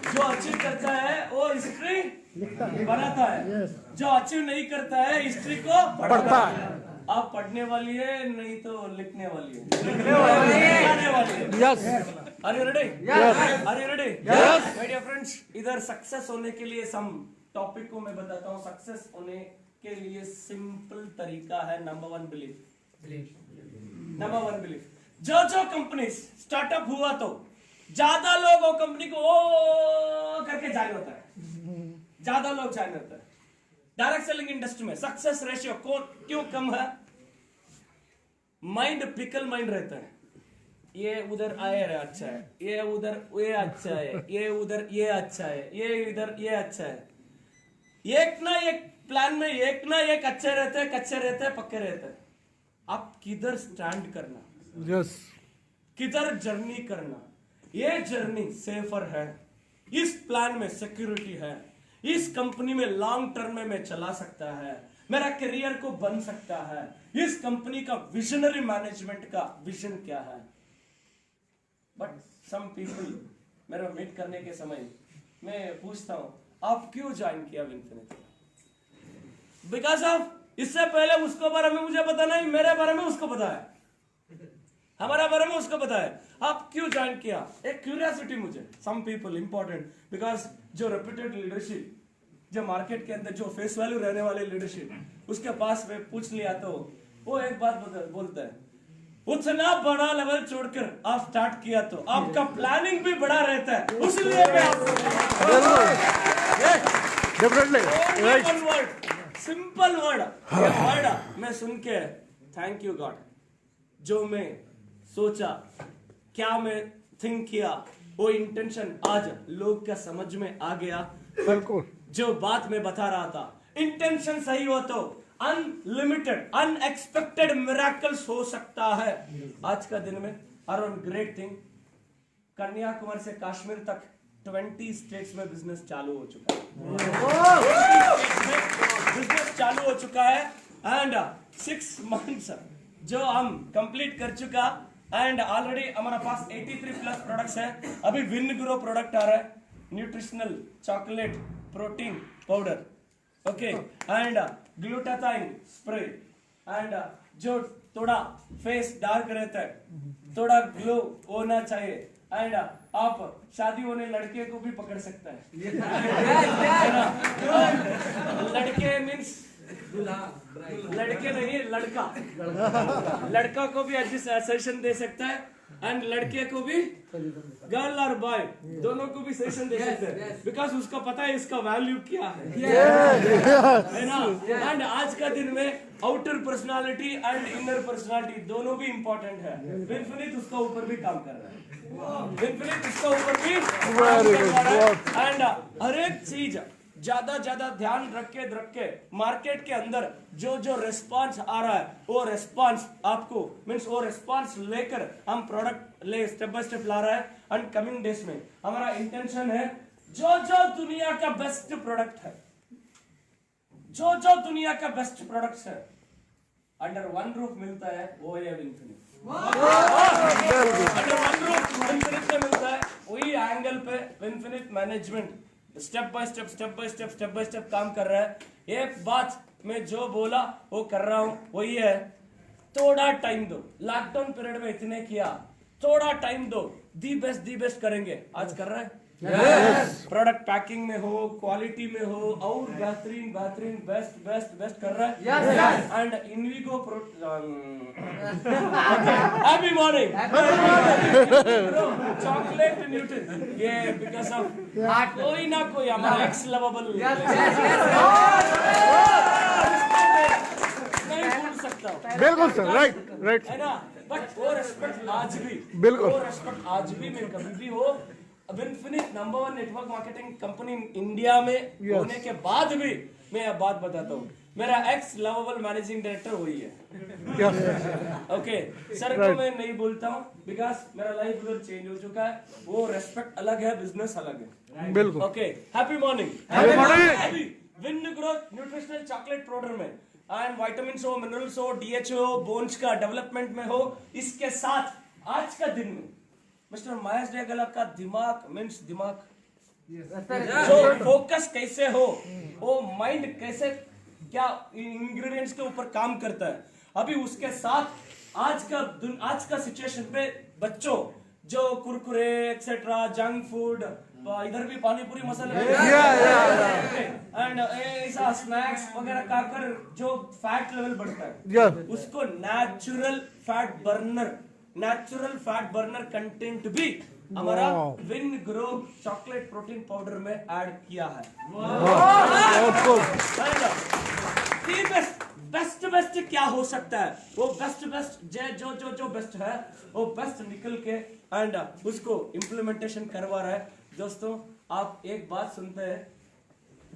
जो अचीव करता है वो हिस्ट्री बनाता है, जो अचीव नहीं करता है हिस्ट्री को पढ़ता है। आप पढ़ने वाली है, नहीं तो लिखने वाली है, लिखने वाली है। Yes are you ready? Are you ready? My dear friends, इधर सक्सेस होने के लिए सम टॉपिक को मैं बताता हूँ। सक्सेस होने के लिए सिंपल तरीका है। Number 1 belief. Number 1 belief. जो कंपनी स्टार्टअप हुआ तो ज्यादा लोग वो कंपनी को ओ करके ज्वाइन होता है, ज्यादा लोग ज्वाइन होता है। डायरेक्ट सेलिंग इंडस्ट्री में सक्सेस रेशियो क्यों कम है? माइंड पिकल माइंड रहता है। ये उधर आया है अच्छा है, ये उधर ये अच्छा है, ये उधर ये अच्छा है, ये इधर ये अच्छा है। एक ना एक प्लान में एक ना एक अच्छे रहते हैं, कच्चे रहते हैं, पक्के रहते हैं। आप किधर स्टैंड करना, यस किधर जर्नी करना। ये जर्नी सेफर है, इस प्लान में सिक्योरिटी है, इस कंपनी में लॉन्ग टर्म में मैं चला सकता है, मेरा करियर को बन सकता है। इस कंपनी का विजनरी मैनेजमेंट का विजन क्या है? बट सम पीपल मेरा मीट करने के समय मैं पूछता हूं आप क्यों ज्वाइन किया विनफिनिटी? बिकॉज ऑफ इससे पहले उसको बारे में मुझे पता नहीं, मेरे बारे में उसको पता है, हमारा बारे में उसको पता है। आप क्यों ज्वाइन किया? एक क्यूरियोसिटी मुझे। सम पीपल इंपॉर्टेंट बिकॉज जो रेप्यूटेड लीडरशिप, जो मार्केट के अंदर जो फेस वैल्यू रहने वाले लीडरशिप, उसके पास में पूछ लिया तो वो एक बात बोलता है, उतना बड़ा लेवल छोड़कर आप स्टार्ट किया तो आपका प्लानिंग भी बड़ा रहता है, उसलिए मैं सिंपल वर्ड मैं सुन के थैंक यू गॉड। जो मैं सोचा, क्या मैं थिंक किया, वो इंटेंशन आज लोग का समझ में आ गया। बिल्कुल जो बात मैं बता रहा था, इंटेंशन सही हो तो अनलिमिटेड अनएक्सपेक्टेड मिरेकल्स हो सकता है। आज का दिन में अराउंड ग्रेट थिंग, कन्याकुमारी से कश्मीर तक 20 स्टेट्स में बिजनेस चालू हो चुका है। बिजनेस चालू हो चुका है एंड 6 मंथ्स जो हम कंप्लीट कर चुका एंड ऑलरेडी हमारा पास 83+ प्रोडक्ट्स है। अभी विन ग्रो प्रोडक्ट आ रहा है, nutritional chocolate protein powder, okay, and glutathione spray, and जो थोड़ा फेस डार्क रहता है, थोड़ा ग्लो होना चाहिए, एंड आप शादी होने लड़के को भी पकड़ सकता है। लड़के मीन्स लड़के नहीं, लड़का को भी अच्छी सजेशन दे सकता है एंड लड़के को भी, गर्ल और बॉय दोनों को भी सजेशन दे सकते हैं, बिकॉज उसको पता है इसका वैल्यू क्या है ना। एंड आज का दिन में outer personality and inner personality दोनों भी इंपॉर्टेंट है। विनफिनिट उसका ऊपर भी काम कर रहा है, विनफिनिट उसका ऊपर भी काम कर रहा है। एंड हर एक चीज ज्यादा ध्यान रख के मार्केट के अंदर जो रिस्पांस आ रहा है वो रिस्पांस आपको मीन्स वो रिस्पांस लेकर हम प्रोडक्ट ले स्टेप बाय स्टेप ला रहा है। एंड कमिंग डेज में हमारा इंटेंशन है जो दुनिया का बेस्ट प्रोडक्ट है, जो दुनिया का बेस्ट प्रोडक्ट है अंडर वन रूफ मिलता है, वो है विनफिनिट। अंडर वन रूफ विनफिनिट में मिलता है, वही एंगल पे विनफिनिट मैनेजमेंट स्टेप बाय स्टेप काम कर रहा है। एक बात मैं जो बोला वो कर रहा हूं, वही है थोड़ा टाइम दो। लॉकडाउन पीरियड में इतने किया, थोड़ा टाइम दो, दी बेस्ट करेंगे। आज कर रहा है, प्रोडक्ट पैकिंग में हो, क्वालिटी में हो, और बेहतरीन बेहतरीन बेस्ट बेस्ट बेस्ट कर रहा है। And Invigo happy morning chocolate Newton, ये बिकॉज ऑफ कोई ना कोई हमारा एक्स लवेबल नहीं भूल सकता हूँ। बिल्कुल सर, राइट राइट है ना, बट वो रिस्पेक्ट आज भी, बिल्कुल। वो रिस्पेक्ट आज भी मैं कभी भी हो, Vinfinit number 1 network marketing company India में होने के बाद भी मैं अब बात बताता हूँ, मेरा एक्स लवेबल मैनेजिंग डायरेक्टर वही है। ओके सर को मैं नहीं बोलता हूँ, बिकॉज मेरा लाइफ चेंज हो चुका है, वो रेस्पेक्ट अलग है, बिजनेस अलग है। बिल्कुल। Okay happy morning. Happy morning। अभी win growth nutritional chocolate powder में एंड विटामिन्स हो, मिनरल्स हो, डीएचओ हो, बोन्स का डेवलपमेंट में हो, इसके साथ आज का दिन में मिस्टर महेश डेगला का दिमाग मीन्स दिमाग जो फोकस कैसे हो, वो माइंड कैसे क्या इंग्रेडिएंट्स के ऊपर काम करता है, अभी उसके साथ आज का सिचुएशन पे बच्चों जो कुरकुरे एक्सेट्रा जंक फूड, इधर भी पानी पूरी मसाले एंड ऐसा स्नैक्स वगैरह खाकर जो फैट लेवल बढ़ता है, उसको नेचुरल फैट बर्नर कंटेंट भी हमारा win grow chocolate protein powder में ऐड किया है। बेस्ट क्या हो सकता है, वो बेस्ट जो बेस्ट है वो बेस्ट निकल के एंड उसको इम्प्लीमेंटेशन करवा रहा है। दोस्तों आप एक बात सुनते हैं,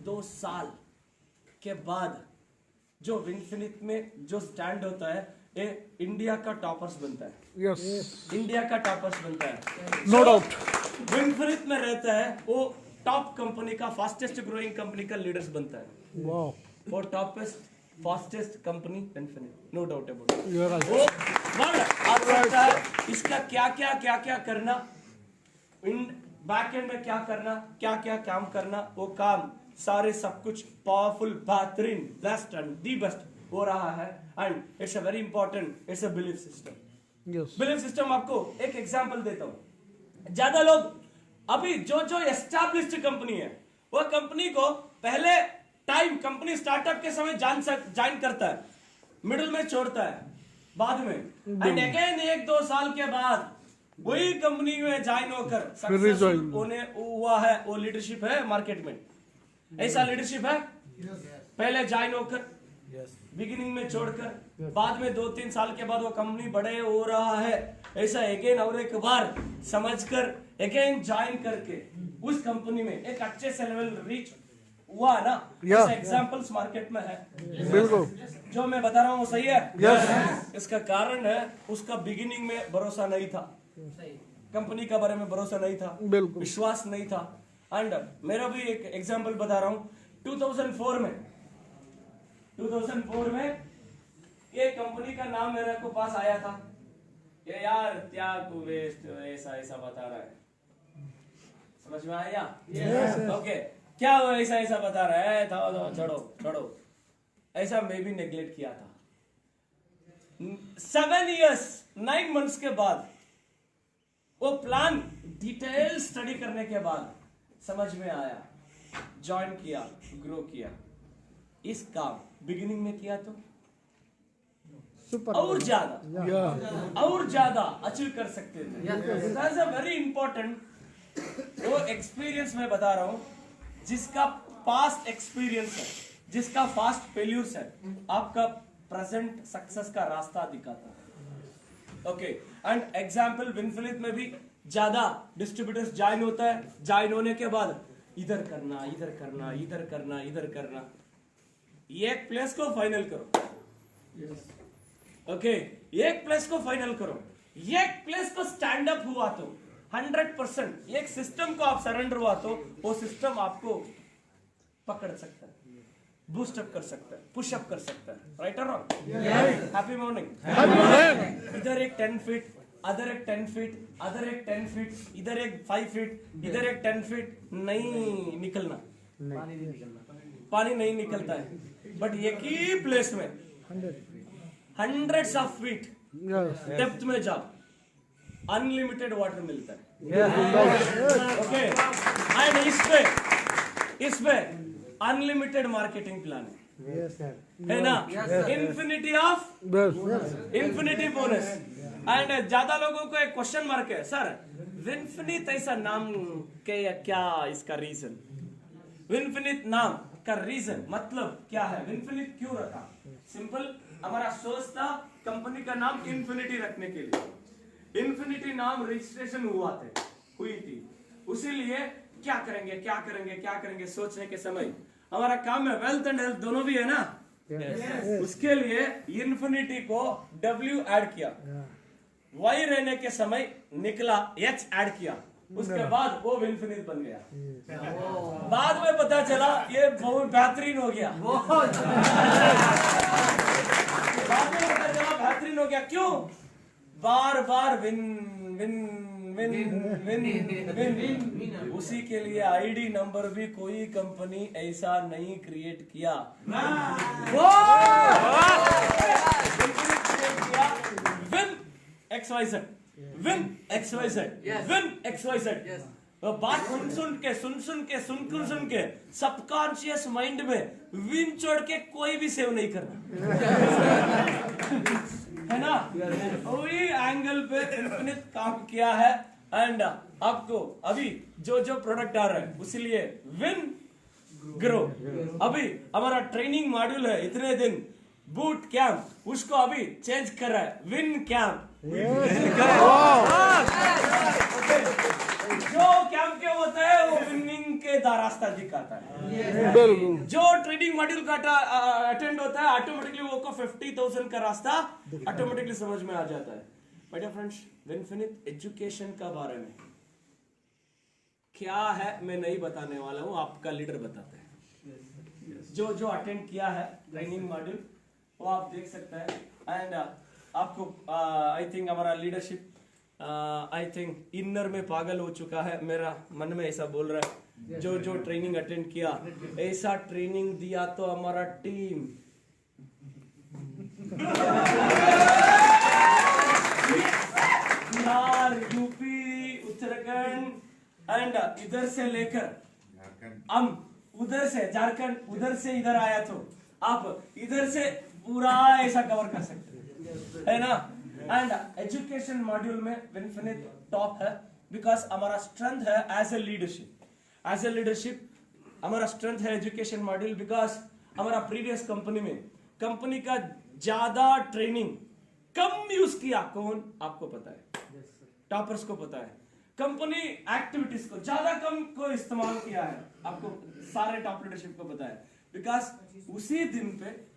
2 साल के बाद जो विनफिनिट में जो स्टैंड होता है, ये इंडिया का टॉपर्स बनता है। यस, इंडिया का टॉपर्स बनता है, नो डाउट। विनफिनिट में रहता है, वो टॉप कंपनी का फास्टेस्ट ग्रोइंग कंपनी का लीडर्स बनता है। वाओ, वो topest fastest company Vinfinit, no doubt about it. You are right. वो वर्ड आप सकता है, इसका क्या क्या करना, इन बैक एंड में क्या करना, क्या काम करना, वो काम सारे सब कुछ पावरफुल बेहतरीन बेस्ट एंड दी बेस्ट हो रहा है। And it's a very important, it's a belief system. Yes, belief system आपको एक एग्जांपल देता हूं। ज्यादा लोग अभी जो एस्टैब्लिश्ड कंपनी है, वो कंपनी को पहले टाइम कंपनी स्टार्टअप के समय ज्वाइन करता है, मिडिल में छोड़ता है, बाद में एंड अगेन 1-2 साल के बाद वही कंपनी में ज्वाइन होकर सक्सेसफुल होने हुआ है। वो लीडरशिप है मार्केट में, ऐसा लीडरशिप है। पहले ज्वाइन होकर बिगिनिंग में छोड़कर बाद में 2-3 साल के बाद वो कंपनी बड़े हो रहा है, ऐसा अगेन और एक बार समझकर अगेन ज्वाइन करके उस कंपनी में एक अच्छे से लेवल रीच हुआ ना। ऐसा एग्जांपल्स मार्केट में है। बिल्कुल जो मैं बता रहा हूँ वो सही है। यस, इसका कारण है उसका बिगिनिंग में भरोसा नहीं था, कंपनी का बारे में भरोसा नहीं था, बिल्कुल विश्वास नहीं था। एंड मेरा भी एक एग्जांपल बता रहा हूँ, 2004 में ये कंपनी का नाम मेरे को पास आया था, ये यार त्याग को वेस्ट ऐसा बता रहा है, समझ में आया? ओके, क्या वो ऐसा बता रहा है, छोड़ो ऐसा मैं भी नेग्लेक्ट किया था। 7 years 9 months के बाद वो प्लान डिटेल स्टडी करने के बाद समझ में आया, ज्वाइन किया, ग्रो किया। इस काम बिगिनिंग में किया तो और ज्यादा अचीव कर सकते थे। दैट्स अ वेरी इंपॉर्टेंट वो एक्सपीरियंस मैं बता रहा हूं, जिसका पास्ट एक्सपीरियंस है, जिसका फास्ट फेल्यूर्स है, आपका प्रेजेंट सक्सेस का रास्ता दिखाता है। ओके, एंड एग्जांपल विनफिनिट में भी ज्यादा डिस्ट्रीब्यूटर्स ज्वाइन होता है, ज्वाइन होने के बाद इधर करना, एक प्लेस को फाइनल करो। ओके, एक प्लेस को फाइनल करो, एक प्लेस को स्टैंड अप हुआ तो 100% एक सिस्टम को आप सरेंडर हुआ तो वो सिस्टम आपको पकड़ सकता है, बूस्ट अप कर सकता है, पुश अप कर सकता है। राइट और रॉन्ग? Happy morning. इधर एक 10 फीट, अदर एक 10 फीट, अदर एक 10 फीट, इधर एक 5 फीट, इधर एक 10 फीट नहीं निकलना, पानी नहीं निकलता है। बट एक ही प्लेस में 100s of feet डेप्थ में जाओ, अनलिमिटेड वाटर मिलता है। ओके, एंड इस पे अनलिमिटेड मार्केटिंग प्लान है ना? Infinity of infinity bonus. And ज्यादा लोगों को एक क्वेश्चन मार्क है, सर विनफिनिट ऐसा नाम के क्या इसका रीजन? विनफिनिट नाम का रीजन मतलब क्या है? विनफिनिट क्यों रखा? सिंपल, हमारा सोच था कंपनी का नाम इन्फिनिटी रखने के लिए। इन्फिनिटी नाम रजिस्ट्रेशन हुई थी, उसीलिए क्या करेंगे सोचने के समय हमारा काम है वेल्थ एंड हेल्थ दोनों भी है ना। उसके लिए इन्फिनिटी को W ऐड किया, Y रहने के समय निकला H ऐड किया, उसके बाद वो विनफिनिट बन गया। बाद में पता चला ये बहुत बेहतरीन हो गया। बाद में पता चला बेहतरीन हो गया, क्यों? बार बार win win win win win. उसी के लिए आईडी नंबर भी कोई कंपनी ऐसा नहीं क्रिएट किया। Win XYZ, win XYZ, win XYZ। तो बात सुन के सबकॉन्शियस माइंड में विन छोड़ के कोई भी सेव नहीं करना, है ना? वही एंगल पे इन्फिनिट काम किया है। एंड आपको अभी जो प्रोडक्ट आ रहा है उसीलिए विन ग्रो। अभी हमारा ट्रेनिंग मॉड्यूल है इतने दिन बूट कैंप, उसको अभी चेंज कर रहा है विन कैंप। जो कैंप के होता है वो विनिंग के रास्ता दिखाता है। जो ट्रेनिंग मॉड्यूल का अटेंड होता है ऑटोमेटिकली वो को 50,000 का रास्ता ऑटोमेटिकली समझ में आ जाता है। माय डियर फ्रेंड्स, विनफिनिट एजुकेशन का बारे में क्या है मैं नहीं बताने वाला हूँ, आपका लीडर बताते हैं। जो अटेंड किया है ट्रेनिंग मॉड्यूल वो आप देख सकते हैं। एंड आपको आई थिंक हमारा लीडरशिप आई थिंक इनर में पागल हो चुका है, मेरा मन में ऐसा बोल रहा है। जो ट्रेनिंग अटेंड किया, ऐसा ट्रेनिंग दिया तो हमारा team Bihar, UP, Uttarakhand and इधर से लेकर हम उधर से झारखंड, उधर से इधर आया तो आप इधर से पूरा ऐसा कवर कर सकते है ना। एंड एजुकेशन मॉड्यूल में विनफिनिट टॉप है बिकॉज हमारा स्ट्रेंथ है एज ए लीडरशिप हमारा स्ट्रेंथ है एजुकेशन मॉड्यूल। बिकॉज हमारा प्रीवियस कंपनी का ज्यादा ट्रेनिंग कम यूज किया कौन आपको पता है, टॉपर्स को पता है। कंपनी एक्टिविटीज को ज्यादा कम को इस्तेमाल किया है, आपको सारे टॉप लीडरशिप को पता है। बिकॉज उसी दिन पे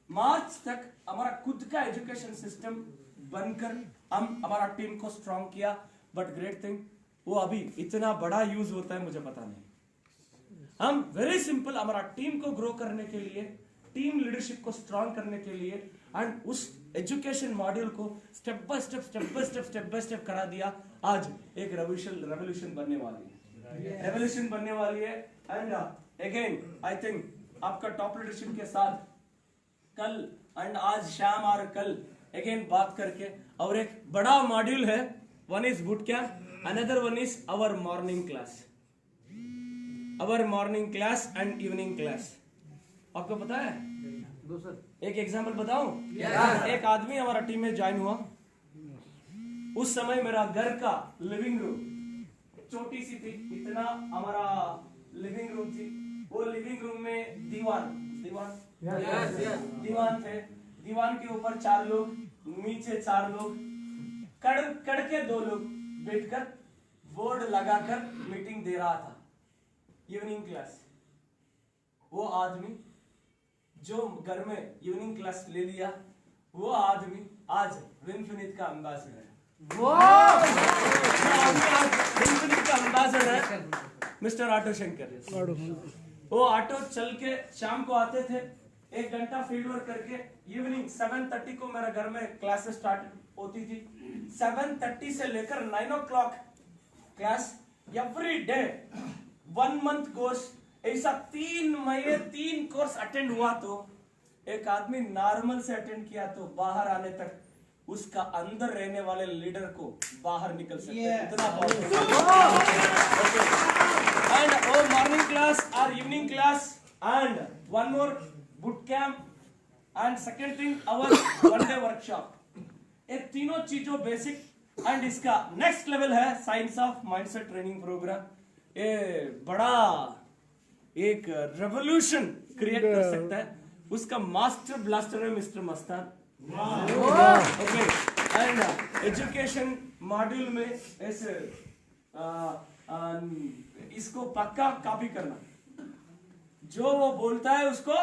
मार्च तक हमारा खुद का एजुकेशन सिस्टम बनकर हम हमारा टीम को स्ट्रॉन्ग किया। बट ग्रेट थिंग वो अभी इतना बड़ा यूज होता है मुझे पता नहीं। हम वेरी सिंपल हमारा टीम को ग्रो करने के लिए, टीम लीडरशिप को स्ट्रॉन्ग करने के लिए एंड उस एजुकेशन मॉड्यूल को स्टेप बाय स्टेप करा दिया। आज एक रेवोल्यूशन बनने वाली है। एंड अगेन आई थिंक आपका टॉप लीडरशिप के साथ कल एंड आज शाम और कल अगेन बात करके, और एक बड़ा मॉड्यूल है, one is boot camp, another one is our morning class and evening class. आपको पता है? एक एग्जाम्पल बताऊं? एक आदमी हमारा टीम में ज्वाइन हुआ, उस समय मेरा घर का लिविंग रूम छोटी सी थी, इतना हमारा लिविंग रूम थी। वो लिविंग रूम में दीवान थे, दीवान के ऊपर 4 लोग, नीचे 4 लोग, कड़ के 2 लोग बैठकर बोर्ड लगाकर मीटिंग दे रहा था, इवनिंग क्लास। वो आदमी जो घर में इवनिंग क्लास ले लिया, वो आदमी आज विनफिनिट का एम्बेसडर है। विनफिनिट का एम्बेसडर है मिस्टर ऑटो शंकर। वो ऑटो चल के शाम को आते थे, 1 घंटा फील्ड वर्क करके इवनिंग 7:30 को मेरा घर में क्लासेस स्टार्ट होती थी। 7:30 से लेकर 9 o'clock class every day, 1 month course. ऐसा 3 महीने 3 कोर्स अटेंड हुआ तो एक आदमी नॉर्मल से अटेंड किया तो बाहर आने तक उसका अंदर रहने वाले लीडर को बाहर निकल सकते हैं, Yes. इतना एंड और मॉर्निंग क्लास और evening class and one more boot camp and second thing our one day workshop, ये तीनों चीजों बेसिक एंड इसका नेक्स्ट लेवल है science of mindset training program. ये बड़ा एक रेवोल्यूशन क्रिएट कर सकता है, उसका मास्टर ब्लास्टर है mister Mastan. Okay and education module में ऐसे इसको पक्का कॉपी करना, जो वो बोलता है उसको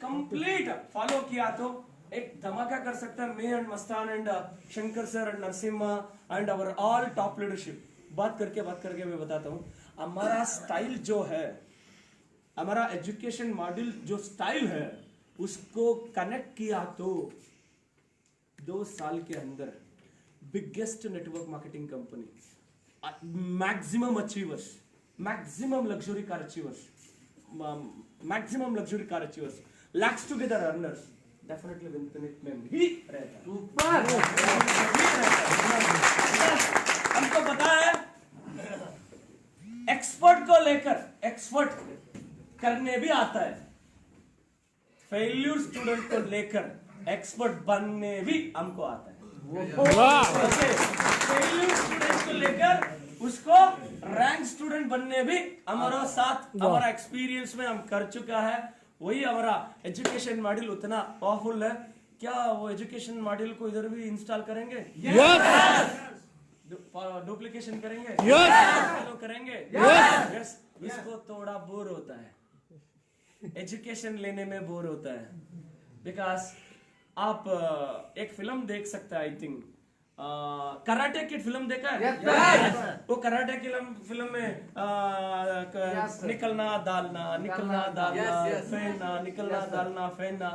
कंप्लीट फॉलो किया तो एक धमाका कर सकता है। मैं and Mastan and Shankar sir and Narasimha and our all top leadership बात करके मैं बताता हूँ, हमारा स्टाइल जो है, हमारा एजुकेशन मॉड्यूल जो स्टाइल है, उसको कनेक्ट किया तो 2 साल के अंदर biggest network marketing company, maximum achievers, maximum luxury car achievers, maximum luxury car achievers, lakhs together earners definitely Vinfinit में भी रहता है। ऊपर हमको पता है एक्सपर्ट को लेकर एक्सपर्ट करने भी आता है, फेल्यूर स्टूडेंट को लेकर एक्सपर्ट बनने भी हमको आता है। फेल्यूर स्टूडेंट को लेकर उसको रैंक स्टूडेंट बनने भी हमारा साथ, हमारा एक्सपीरियंस में हम कर चुका है। वही हमारा एजुकेशन मॉड्यूल उतना पावरफुल है, क्या वो एजुकेशन मॉड्यूल को इधर भी इंस्टॉल करेंगे? डुप्लीकेशन करेंगे? फॉलो करेंगे? यस। इसको थोड़ा बोर होता है, एजुकेशन लेने में बोर होता है, बिकॉज आप एक फिल्म देख सकते हैं, आई थिंक कराटे की फिल्म देखा है? वो कराटे की फिल्म में निकलना डालना, निकलना डालना, फेंकना, निकलना डालना, फेंकना,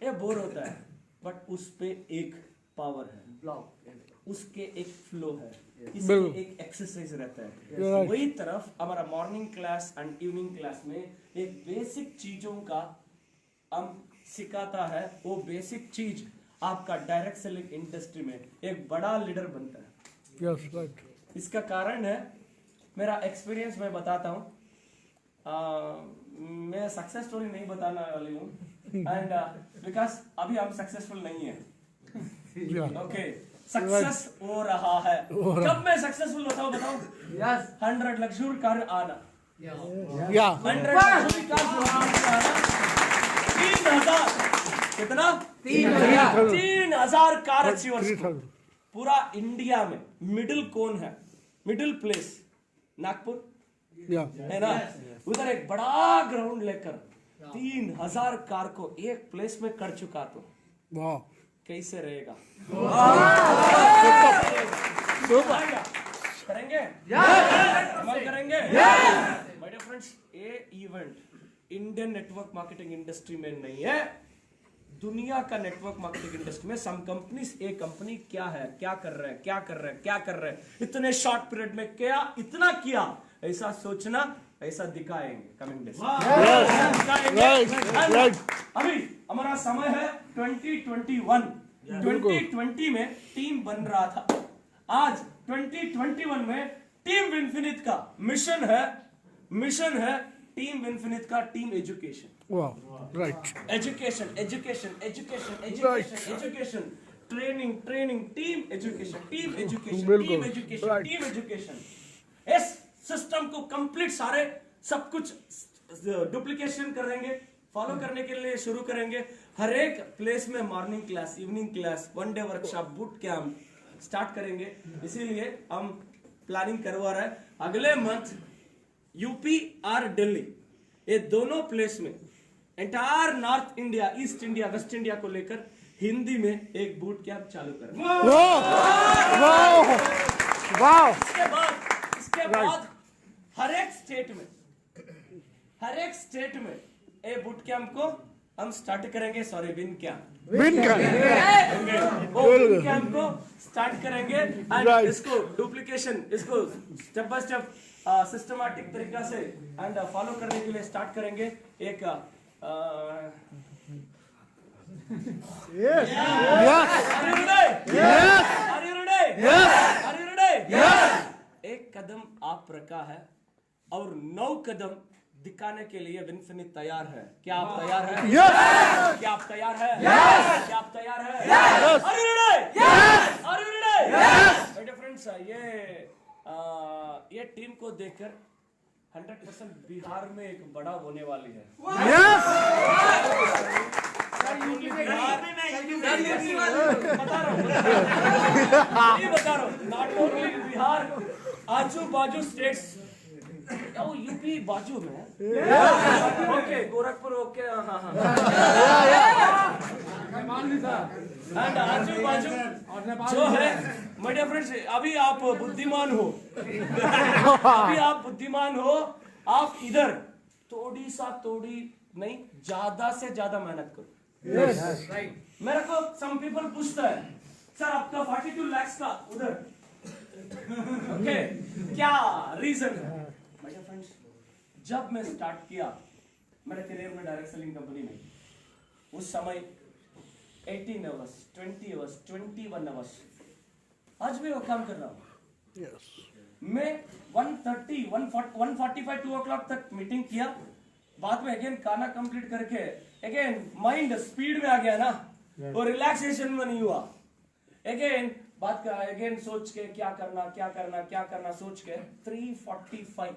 ये बोर होता है। बट उस पे एक पावर है, उसके एक फ्लो है, इसके एक एक्सरसाइज रहता है। वही तरफ हमारा morning class and evening class में एक बेसिक चीजों का हम सिखाता है। वो बेसिक चीज आपका डायरेक्ट सेलिंग इंडस्ट्री में एक बड़ा लीडर बनता है। Yes, right. इसका कारण है मेरा एक्सपीरियंस, मैं बताता हूँ। मैं सक्सेस स्टोरी नहीं बताने वाली हूँ, एंड बिकॉज अभी हम सक्सेसफुल नहीं है। ओके, सक्सेस हो रहा है। कब मैं सक्सेसफुल होता हूँ बताओ? 100 लग्जरी कार आना, 100 लग्जरी कार आना, 3000 कितना? 3000 कार अचीवर्स को पूरा इंडिया में मिडिल कौन है? मिडिल प्लेस नागपुर है ना, उधर एक बड़ा ग्राउंड लेकर 3000 कार को एक प्लेस में कर चुका तो कैसे रहेगा? करेंगे? करेंगे? माय डियर फ्रेंड्स, ये event Indian network marketing industry में नहीं है, दुनिया का नेटवर्क मार्केटिंग इंडस्ट्री में सम कंपनीज, एक कंपनी क्या है, क्या कर रहे हैं, क्या कर रहे हैं, क्या कर रहे हैं, इतने शॉर्ट पीरियड में क्या इतना किया, ऐसा सोचना, ऐसा दिखाएंगे कमिंग डेज। अभी हमारा समय है 2021। 2020 में टीम बन रहा था, आज 2021 में टीम विनफिनिट का मिशन है टीम विनफिनिट का team education. Education, education, education, education, education, training, training, team education, team education, team education, team education. इस सिस्टम को कंप्लीट सारे सब कुछ डुप्लीकेशन करेंगे, फॉलो करने के लिए शुरू करेंगे। हर एक प्लेस में morning class, evening class, one day workshop, boot camp start करेंगे। इसीलिए हम प्लानिंग करवा रहे हैं अगले मंथ यूपी और दिल्ली, ये दोनों प्लेस में entire north India, east India, waste India को लेकर हिंदी में एक बूट कैंप चालू करेंगे। इसके बाद हर एक स्टेट में ए बूट कैंप को हम स्टार्ट करेंगे। सॉरी, विन कैंप को स्टार्ट करेंगे एंड इसको डुप्लीकेशन, इसको स्टेप बाय स्टेप सिस्टमैटिक तरीका से एंड फॉलो करने के लिए स्टार्ट करेंगे। एक Yes. Are you ready? Yes. Are you ready? Yes. Are you ready? Yes. एक कदम आप रखा है और 9 कदम दिखाने के लिए विनफिनिट तैयार है। क्या आप तैयार हैं? Yes. क्या आप तैयार हैं? Yes. क्या आप तैयार हैं? Yes. Are you ready? Yes. Are you ready? Yes. My dear friends, ये टीम को देखकर 100% बिहार में एक बड़ा होने वाली है। Yes. बता रहा हूँ नॉट ओनली बिहार, आजू बाजू स्टेट्स, यूपी बाजू में, ओके गोरखपुर, ओके, एंड आजू बाजू जो है माय डियर फ्रेंड्स, अभी आप बुद्धिमान हो, अभी आप बुद्धिमान हो, आप इधर थोड़ी सा थोड़ी नहीं, ज्यादा से ज्यादा मेहनत करो। मेरे को सम पीपल पूछता है सर आपका 42 लाख का उधर ओके क्या रीजन है? माय डियर फ्रेंड्स, जब मैं स्टार्ट किया मेरे करियर में डायरेक्ट सेलिंग कंपनी में, उस समय 18 आवर्स 20 आवर्स 21 आवर्स, आज भी वो काम कर रहा हूँ। Yes. मैं 1:30 1:45 2 o'clock तक मीटिंग किया, बाद में अगेन खाना कंप्लीट करके अगेन माइंड स्पीड में आ गया ना, वो रिलैक्सेशन में नहीं हुआ, अगेन बात का अगेन सोच के क्या करना सोच के 3:45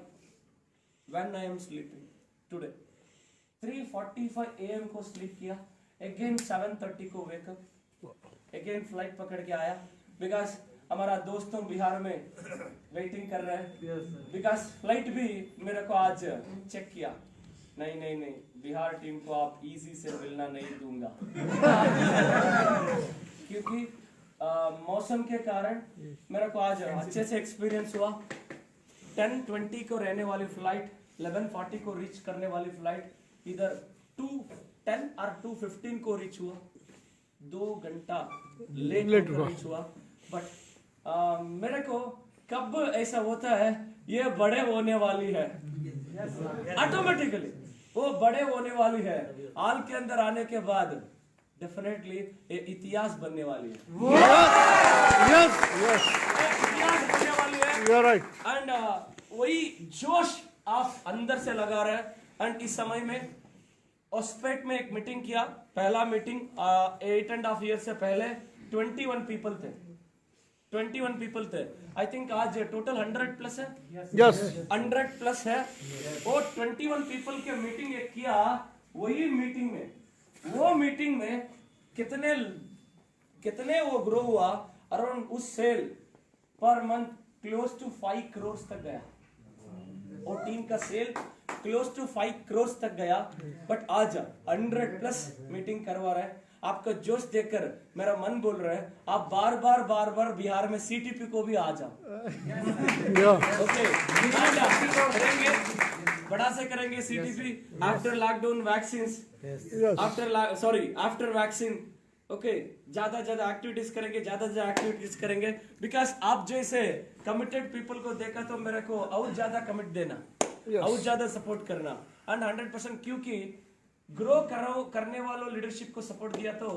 when I am sleeping today 3:45 AM को स्लीप किया, अगेन 7:30 को वेकअप, अगेन फ्लाइट पकड़ के आया, बिकॉज हमारा दोस्तों बिहार में वेटिंग कर रहे हैं, बिकॉज फ्लाइट भी मेरे को आज चेक किया, नहीं बिहार टीम को आप इजी से मिलना नहीं दूंगा क्योंकि मौसम के कारण मेरे को आज अच्छे से एक्सपीरियंस हुआ। 10:20 को रहने वाली फ्लाइट 11:40 को रीच करने वाली फ्लाइट इधर 2:10 और 2:15 को रीच हुआ, 2 घंटा लेट रीच हुआ। बट मेरे को कब ऐसा होता है, ये बड़े होने वाली है, ऑटोमेटिकली वो बड़े होने वाली है, हाल के अंदर आने के बाद डेफिनेटली ये इतिहास बनने वाली है। Yes. Yes. इतिहास बनने वाली है। You are right. एंड वही जोश आप अंदर से लगा रहे हैं। एंड इस समय में ऑस्पेट में एक मीटिंग किया, पहला मीटिंग 8.5 ईयर से पहले 21 पीपल थे, 21 पीपल थे। आई थिंक आज टोटल 100 प्लस है। Yes. 100 प्लस है। और 21 पीपल के मीटिंग एक किया, वही मीटिंग में कितने वो ग्रो हुआ, अराउंड उस cell per month close to 5 crore तक गया, और टीम का सेल क्लोज टू 5 करोड़ तक गया। बट आज 100 प्लस मीटिंग करवा रहे हैं। आपका जोश देखकर मेरा मन बोल रहा है आप बार बार बिहार में सीटीपी को भी आ जाओ। ओके करेंगे, बड़ा से करेंगे CTP after lockdown vaccine, after vaccine. Okay ज्यादा एक्टिविटीज करेंगे, बिकॉज आप जैसे कमिटेड पीपल को देखा तो मेरे को और ज्यादा कमिट देना, और ज्यादा सपोर्ट करना। एंड 100% क्योंकि ग्रो करने वालों लीडरशिप को सपोर्ट दिया तो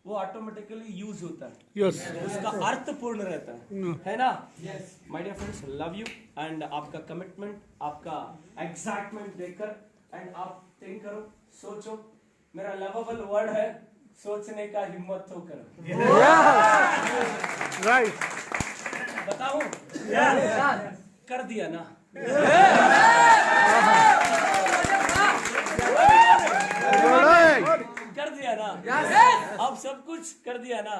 वो ऑटोमेटिकली यूज होता है, Yes. उसका अर्थपूर्ण रहता है ना? My dear friends, love you. And आपका कमिटमेंट, आपका एक्साइटमेंट देखकर, एंड आप थिंक करो, सोचो, मेरा लवेबल वर्ड है, सोचने का हिम्मत तो करो। Right. बताऊं? कर दिया ना? Right. कर दिया ना? अब सब कुछ कर दिया ना?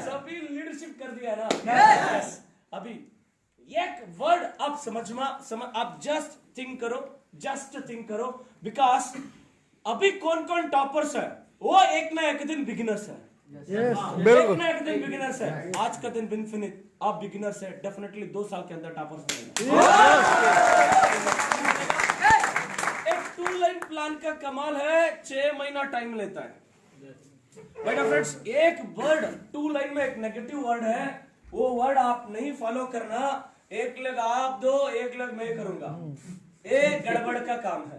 सभी लीडरशिप कर दिया ना? Yes. अभी एक वर्ड आप आप जस्ट थिंक करो, बिकॉज अभी कौन टॉपर्स है, वो एक ना एक दिन बिगिनर्स है। Yes. एक ना एक दिन बिगिनर्स है। आज का दिन इनफिनिट, आप बिगिनर्स है, डेफिनेटली 2 साल के अंदर टॉपर्स बनेंगे। एक 2 लाइन प्लान का कमाल है, 6 महीना टाइम लेता है। बेटा फ्रेंड्स, एक वर्ड 2 लाइन में एक नेगेटिव वर्ड है, वो वर्ड आप नहीं फॉलो करना। एक लेग आप दो, एक लेग मैं करूंगा, ये गड़बड़ का काम है,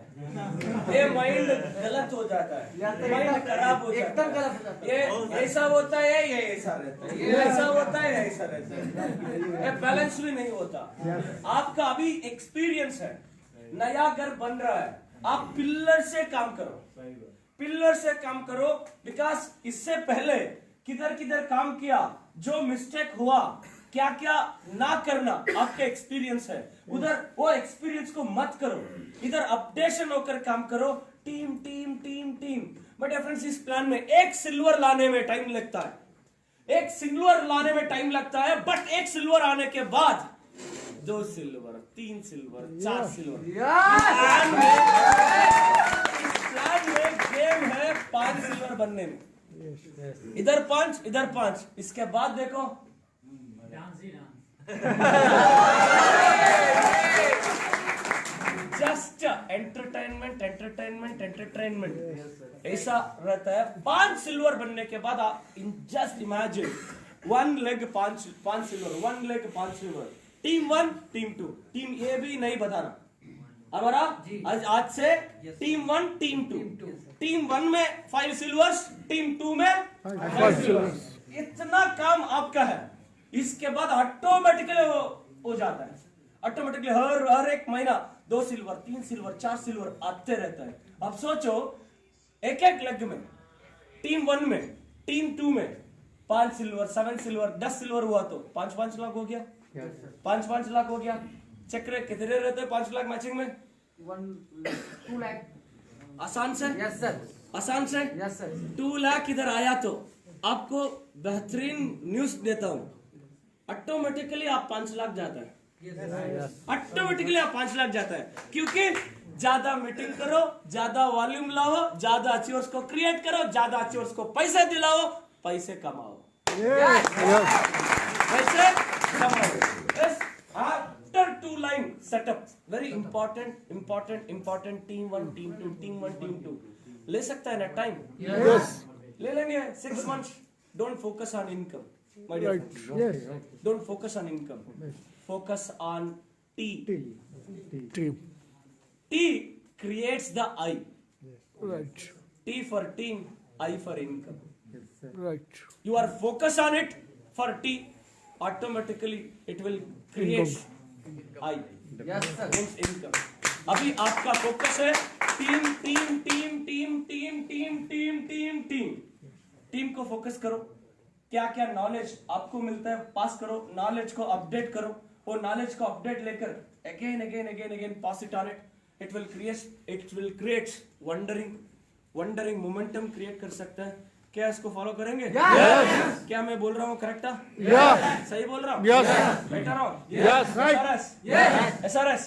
ये माइंड गलत हो जाता है, माइंड खराब हो जाता एकदम गलत हो जाता है, ये ऐसा होता है, ये ऐसा रहता है, ये ऐसा होता है, ऐसा रहता है, ये बैलेंस भी नहीं होता। आपका अभी एक्सपीरियंस है, नया घर बन रहा है, आप पिल्लर से काम करो, पिल्लर से काम करो, बिकॉज इससे पहले किधर किधर काम किया, जो मिस्टेक हुआ, क्या क्या ना करना, आपका एक्सपीरियंस है, उधर वो एक्सपीरियंस को मत करो, इधर अपडेशन होकर काम करो। Team team team team. But friends, इस प्लान में एक सिल्वर लाने में टाइम लगता है, एक सिल्वर लाने में टाइम लगता है, बट एक सिल्वर आने के बाद 2 सिल्वर, 3 सिल्वर, 4 सिल्वर। प्लान में गेम है 5 सिल्वर बनने में, इधर 5, इधर 5, इसके बाद देखो जस्ट एंटरटेनमेंट एंटरटेनमेंट एंटरटेनमेंट, ऐसा रहता है। 5 सिल्वर बनने के बाद in just imagine 1 leg 5 silver, 1 leg 5 silver. Team 1, team 2, team A भी नहीं बताना हमारा आज से। टीम 1, टीम 2, टीम 1 में 5 सिल्वर्स, टीम 2 में 5 सिल्वर्स। इतना काम आपका है, इसके बाद ऑटोमेटिकली हो जाता है, ऑटोमेटिकली हर एक महीना 2 सिल्वर, 3 सिल्वर, 4 सिल्वर आते रहता है। अब सोचो, एक एक लेग में, टीम 1 में, टीम 2 में 5 सिल्वर, 7 सिल्वर, 10 सिल्वर हुआ तो 5-5 लाख हो गया, 5-5 लाख हो गया। चक्र कितने रहते हैं 5 लाख मैचिंग में? 2 लाख। आसान से? Yes sir. आसान से? Yes sir. 2 लाख इधर आया तो आपको बेहतरीन न्यूज देता हूं, ऑटोमेटिकली आप 5 लाख जाता है, ऑटोमेटिकली आप 5 लाख जाता है, क्योंकि ज्यादा मीटिंग करो, ज्यादा वॉल्यूम लाओ, ज्यादा अचीवर्स को क्रिएट करो, ज्यादा अचीवर्स को पैसे दिलाओ, पैसे कमाओ, पैसे कमाओ। After 2 line setup, very important. Team 1, team 2, team 1, team 2 ले सकता है ना टाइम? Yes. ले लेंगे 6 months. Don't focus on income, my dear friends. Yes. Don't focus on income. Focus on T. Team. T creates the I. Right. T for team, I for income. Right. You are focused on it for T, automatically it will create I. Yes sir. Means income. अभी आपका focus है team team team team team team team team team team को focus करो। क्या क्या knowledge आपको मिलता है पास करो, नॉलेज को अपडेट करो, वो नॉलेज को अपडेट लेकर again pass it on it. It will create wondering momentum create कर सकता है। क्या इसको फॉलो करेंगे? Yes. क्या मैं बोल रहा हूँ करेक्ट? Yeah. सही बोल रहा हूँ? Yes. बेटर हो? Yes. SRS?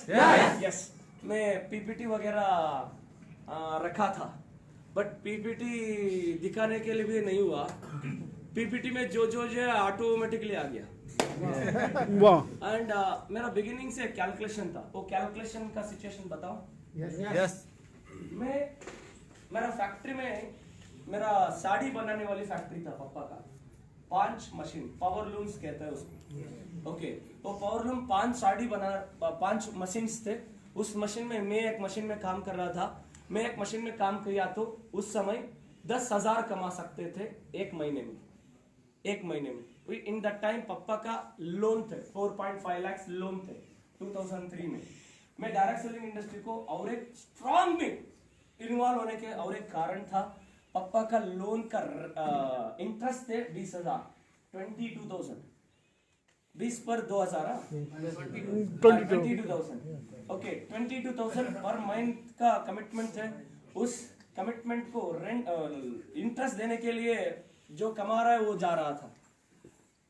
यस। मैं पीपीटी वगैरह रखा था, बट पीपीटी दिखाने के लिए भी नहीं हुआ। पीपीटी में जो ऑटोमेटिकली आ गया। Wow. एंड मेरा बिगिनिंग से कैलकुलेशन था, वो कैलकुलेशन का सिचुएशन बताओ। Yes. मेरा फैक्ट्री में, मेरा साड़ी बनाने वाली फैक्ट्री था पापा का। 5 मशीन, पावर लूम्स कहते हैं उसको। ओके, तो पावर लूम 5 मशीन्स थे। उस मशीन में मैं एक मशीन में काम कर रहा था। मैं एक मशीन में काम किया तो उस समय 10,000 कमा सकते थे एक महीने में। इन दैट टाइम पापा का लोन थे 4.5 लाख लोन थे 2003 में। मैं डायरेक्ट सेलिंग इंडस्ट्री को और एक स्ट्रॉन्ग में इन्वॉल्व होने के और एक कारण था, पापा का लोन का इंटरेस्ट थे 20,000, 22,000, 20 पर 2,000, 22,000। ओके, 22,000 पर मंथ का कमिटमेंट है। उस कमिटमेंट को रेंट इंटरेस्ट देने के लिए जो कमा रहा है वो जा रहा था।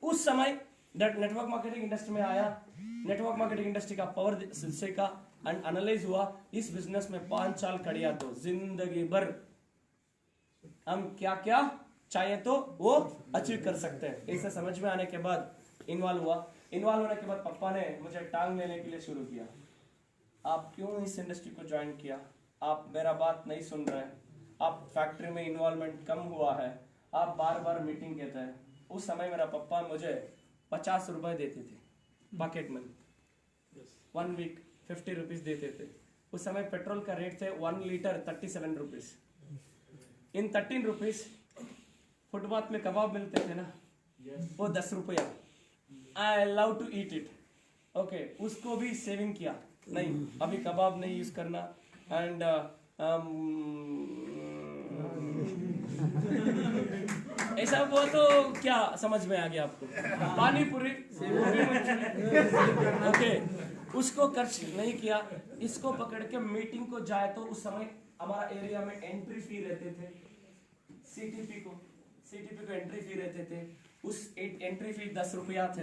उस समय नेटवर्क मार्केटिंग इंडस्ट्री में आया। नेटवर्क मार्केटिंग इंडस्ट्री का पावर सीखा एंड एनालाइज हुआ। इस बिजनेस में 5 साल कड़िया तो जिंदगी भर हम क्या क्या चाहे तो वो अचीव कर सकते हैं। ऐसे समझ में आने के बाद इन्वॉल्व हुआ। इन्वॉल्व होने के बाद पापा ने मुझे टांग लेने के लिए शुरू किया। आप क्यों इस इंडस्ट्री को ज्वाइन किया? आप मेरा बात नहीं सुन रहे हैं, आप फैक्ट्री में इन्वॉल्वमेंट कम हुआ है, आप बार बार मीटिंग कहते हैं। उस समय मेरा पापा मुझे 50 रुपए देते थे पॉकेट मनी। 1 वीक 50 रुपीज देते थे। उस समय पेट्रोल का रेट थे 1 लीटर 37 रुपीज। इन 13 रुपीज फुटपाथ में कबाब मिलते थे ना, वो 10 रुपया। I love to eat it. Okay, उसको भी सेविंग किया, नहीं अभी कबाब नहीं यूज करना। एंड ऐसा हुआ तो क्या समझ में आ गया आपको? पानी पूरी, ओके, उसको खर्च नहीं किया। इसको पकड़ के मीटिंग को जाए तो उस समय हमारा एरिया में एंट्री फी रहते थे, सीटीपी को एंट्री फी रहते थे। उस एंट्री फी 10 रुपया थे।